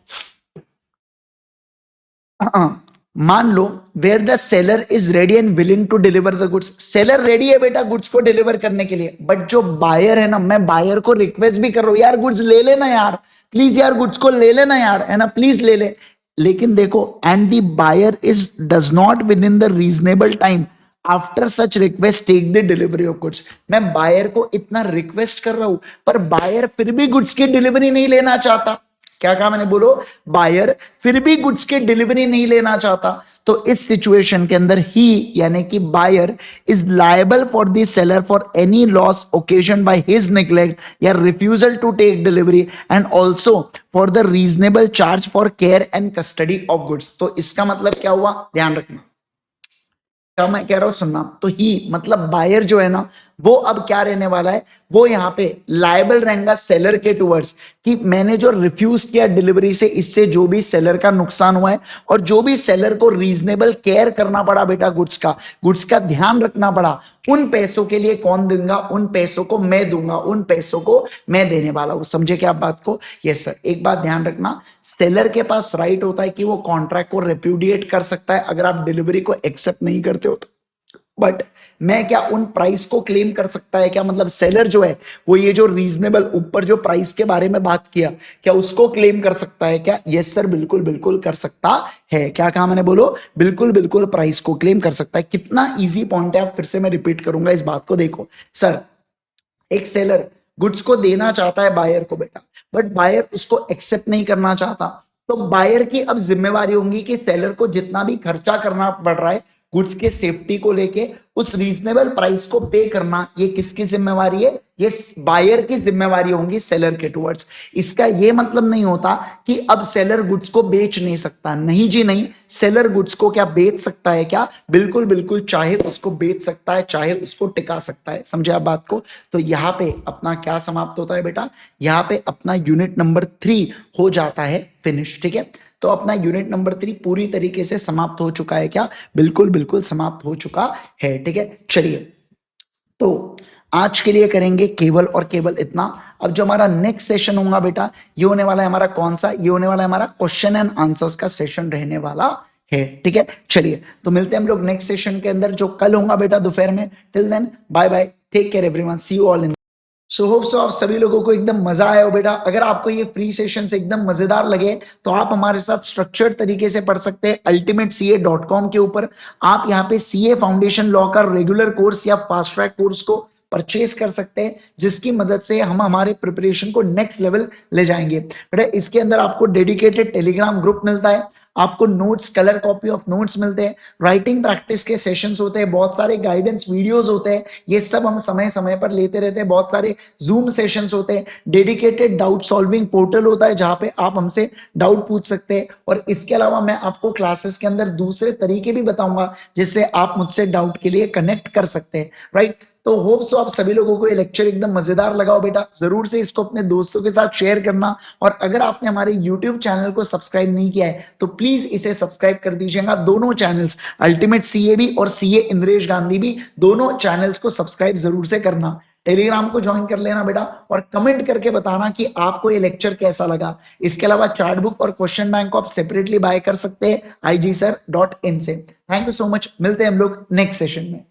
मान लो where the seller is ready and willing to deliver the goods. Seller ready है बेटा गुड्स को डिलीवर करने के लिए, बट जो बायर है ना, मैं बायर को रिक्वेस्ट भी कर रहा हूं, यार गुड्स ले लेना यार, प्लीज यार गुड्स को ले लेना यार, है ना, प्लीज ले ले। लेकिन देखो, and the buyer is does not within the reasonable time after such request take the delivery of goods. मैं बायर को इतना रिक्वेस्ट कर रहा हूं, पर बायर फिर भी गुड्स की डिलीवरी नहीं लेना चाहता। क्या कहा मैंने? बोलो, बायर फिर भी गुड्स की डिलीवरी नहीं लेना चाहता। तो इस सिचुएशन के अंदर ही, यानी कि buyer is liable for the seller for any loss occasion by his neglect या refusal to take delivery and also for the reasonable charge for care and custody of goods. तो इसका मतलब क्या हुआ? ध्यान रखना, क्या मैं कह रहा हूं सुनना। तो ही मतलब बायर जो है ना, वो अब क्या रहने वाला है? वो यहां पे लायबल रहेगा सेलर के टुवर्ड्स, कि मैंने जो रिफ्यूज किया डिलीवरी से, इससे जो भी सेलर का नुकसान हुआ है और जो भी सेलर को रीजनेबल केयर करना पड़ा बेटा, गुड्स का ध्यान रखना पड़ा, उन पैसों के लिए कौन देगा? उन पैसों को मैं दूंगा, उन पैसों को मैं देने वाला हूं। समझे क्या आप बात को? Yes sir. एक बात ध्यान रखना, सेलर के पास राइट होता है कि वो कॉन्ट्रैक्ट को रिप्यूडिएट कर सकता है अगर आप डिलीवरी को एक्सेप्ट नहीं करते हो तो। बट मैं क्या उन प्राइस को क्लेम कर सकता है क्या? मतलब सेलर जो है वो ये जो रीजनेबल ऊपर जो प्राइस के बारे में बात किया, क्या उसको क्लेम कर सकता है क्या? यस सर, बिल्कुल बिल्कुल कर सकता है। क्या कहा मैंने? बोलो, बिल्कुल बिल्कुल प्राइस को क्लेम कर सकता है। कितना इजी पॉइंट है, आप फिर से मैं रिपीट करूंगा इस बात को। देखो सर, एक सेलर गुड्स को देना चाहता है बायर को बेटा, बट बायर उसको एक्सेप्ट नहीं करना चाहता। तो बायर की अब जिम्मेवारी होगी कि सेलर को जितना भी खर्चा करना पड़ रहा है गुड्स के सेफ्टी को लेके उस रीजनेबल प्राइस को पे करना, ये किसकी जिम्मेवारी है? ये बायर की जिम्मेवारी होंगी सेलर के टुवर्ड्स। इसका ये मतलब नहीं होता कि अब सेलर गुड्स को बेच नहीं सकता, नहीं जी नहीं। सेलर गुड्स को क्या बेच सकता है क्या? बिल्कुल बिल्कुल, चाहे उसको बेच सकता है, चाहे उसको टिका सकता है। समझे आप बात को? तो यहाँ पे अपना क्या समाप्त होता है बेटा? यहाँ पे अपना यूनिट नंबर 3 हो जाता है फिनिश। ठीक है, तो अपना यूनिट नंबर 3 पूरी तरीके से समाप्त हो चुका है क्या? बिल्कुल बिल्कुल समाप्त हो चुका है। ठीक है, चलिए तो आज के लिए करेंगे केवल और केवल इतना। अब जो हमारा नेक्स्ट सेशन होगा बेटा, ये होने वाला है हमारा कौन सा? ये होने वाला है हमारा क्वेश्चन एंड आंसर्स का सेशन रहने वाला है। ठीक है, चलिए तो मिलते हैं हम लोग नेक्स्ट सेशन के अंदर जो कल होगा बेटा दोपहर में। Till then bye bye, take care everyone, see you all in. So hope so आप सभी लोगों को एकदम मजा आया हो बेटा। अगर आपको ये फ्री सेशन एकदम मजेदार लगे तो आप हमारे साथ स्ट्रक्चर्ड तरीके से पढ़ सकते हैं ultimateca.com के ऊपर। आप यहाँ पे सीए फाउंडेशन लॉ का रेगुलर कोर्स या फास्ट ट्रैक कोर्स को परचेज कर सकते हैं, जिसकी मदद से हम हमारे प्रिपरेशन को नेक्स्ट लेवल ले जाएंगे। बेटा इसके अंदर आपको डेडिकेटेड टेलीग्राम ग्रुप मिलता है, आपको notes, colour copy of notes मिलते हैं, राइटिंग प्रैक्टिस के सेशंस होते हैं, बहुत सारे गाइडेंस वीडियोस होते हैं, ये सब हम समय समय पर लेते रहते हैं, बहुत सारे जूम सेशंस होते हैं, डेडिकेटेड डाउट सॉल्विंग पोर्टल होता है जहां पे आप हमसे डाउट पूछ सकते हैं। और इसके अलावा मैं आपको क्लासेस के अंदर दूसरे तरीके भी बताऊंगा जिससे आप मुझसे डाउट के लिए कनेक्ट कर सकते हैं, राइट। तो होप सो आप सभी लोगों को ये लेक्चर एकदम मजेदार लगा हो बेटा। जरूर से इसको अपने दोस्तों के साथ शेयर करना, और अगर आपने हमारे YouTube चैनल को सब्सक्राइब नहीं किया है तो प्लीज इसे सब्सक्राइब कर दीजिएगा। दोनों चैनल्स अल्टीमेट सीए भी और सीए इंद्रेश गांधी भी, दोनों चैनल्स को सब्सक्राइब जरूर से करना। टेलीग्राम को ज्वाइन कर लेना बेटा, और कमेंट करके बताना कि आपको ये लेक्चर कैसा लगा। इसके अलावा चार्ट बुक और क्वेश्चन बैंक को आप सेपरेटली बाय कर सकते हैं IG sir.in से। थैंक यू सो मच, मिलते हैं हम लोग नेक्स्ट सेशन में।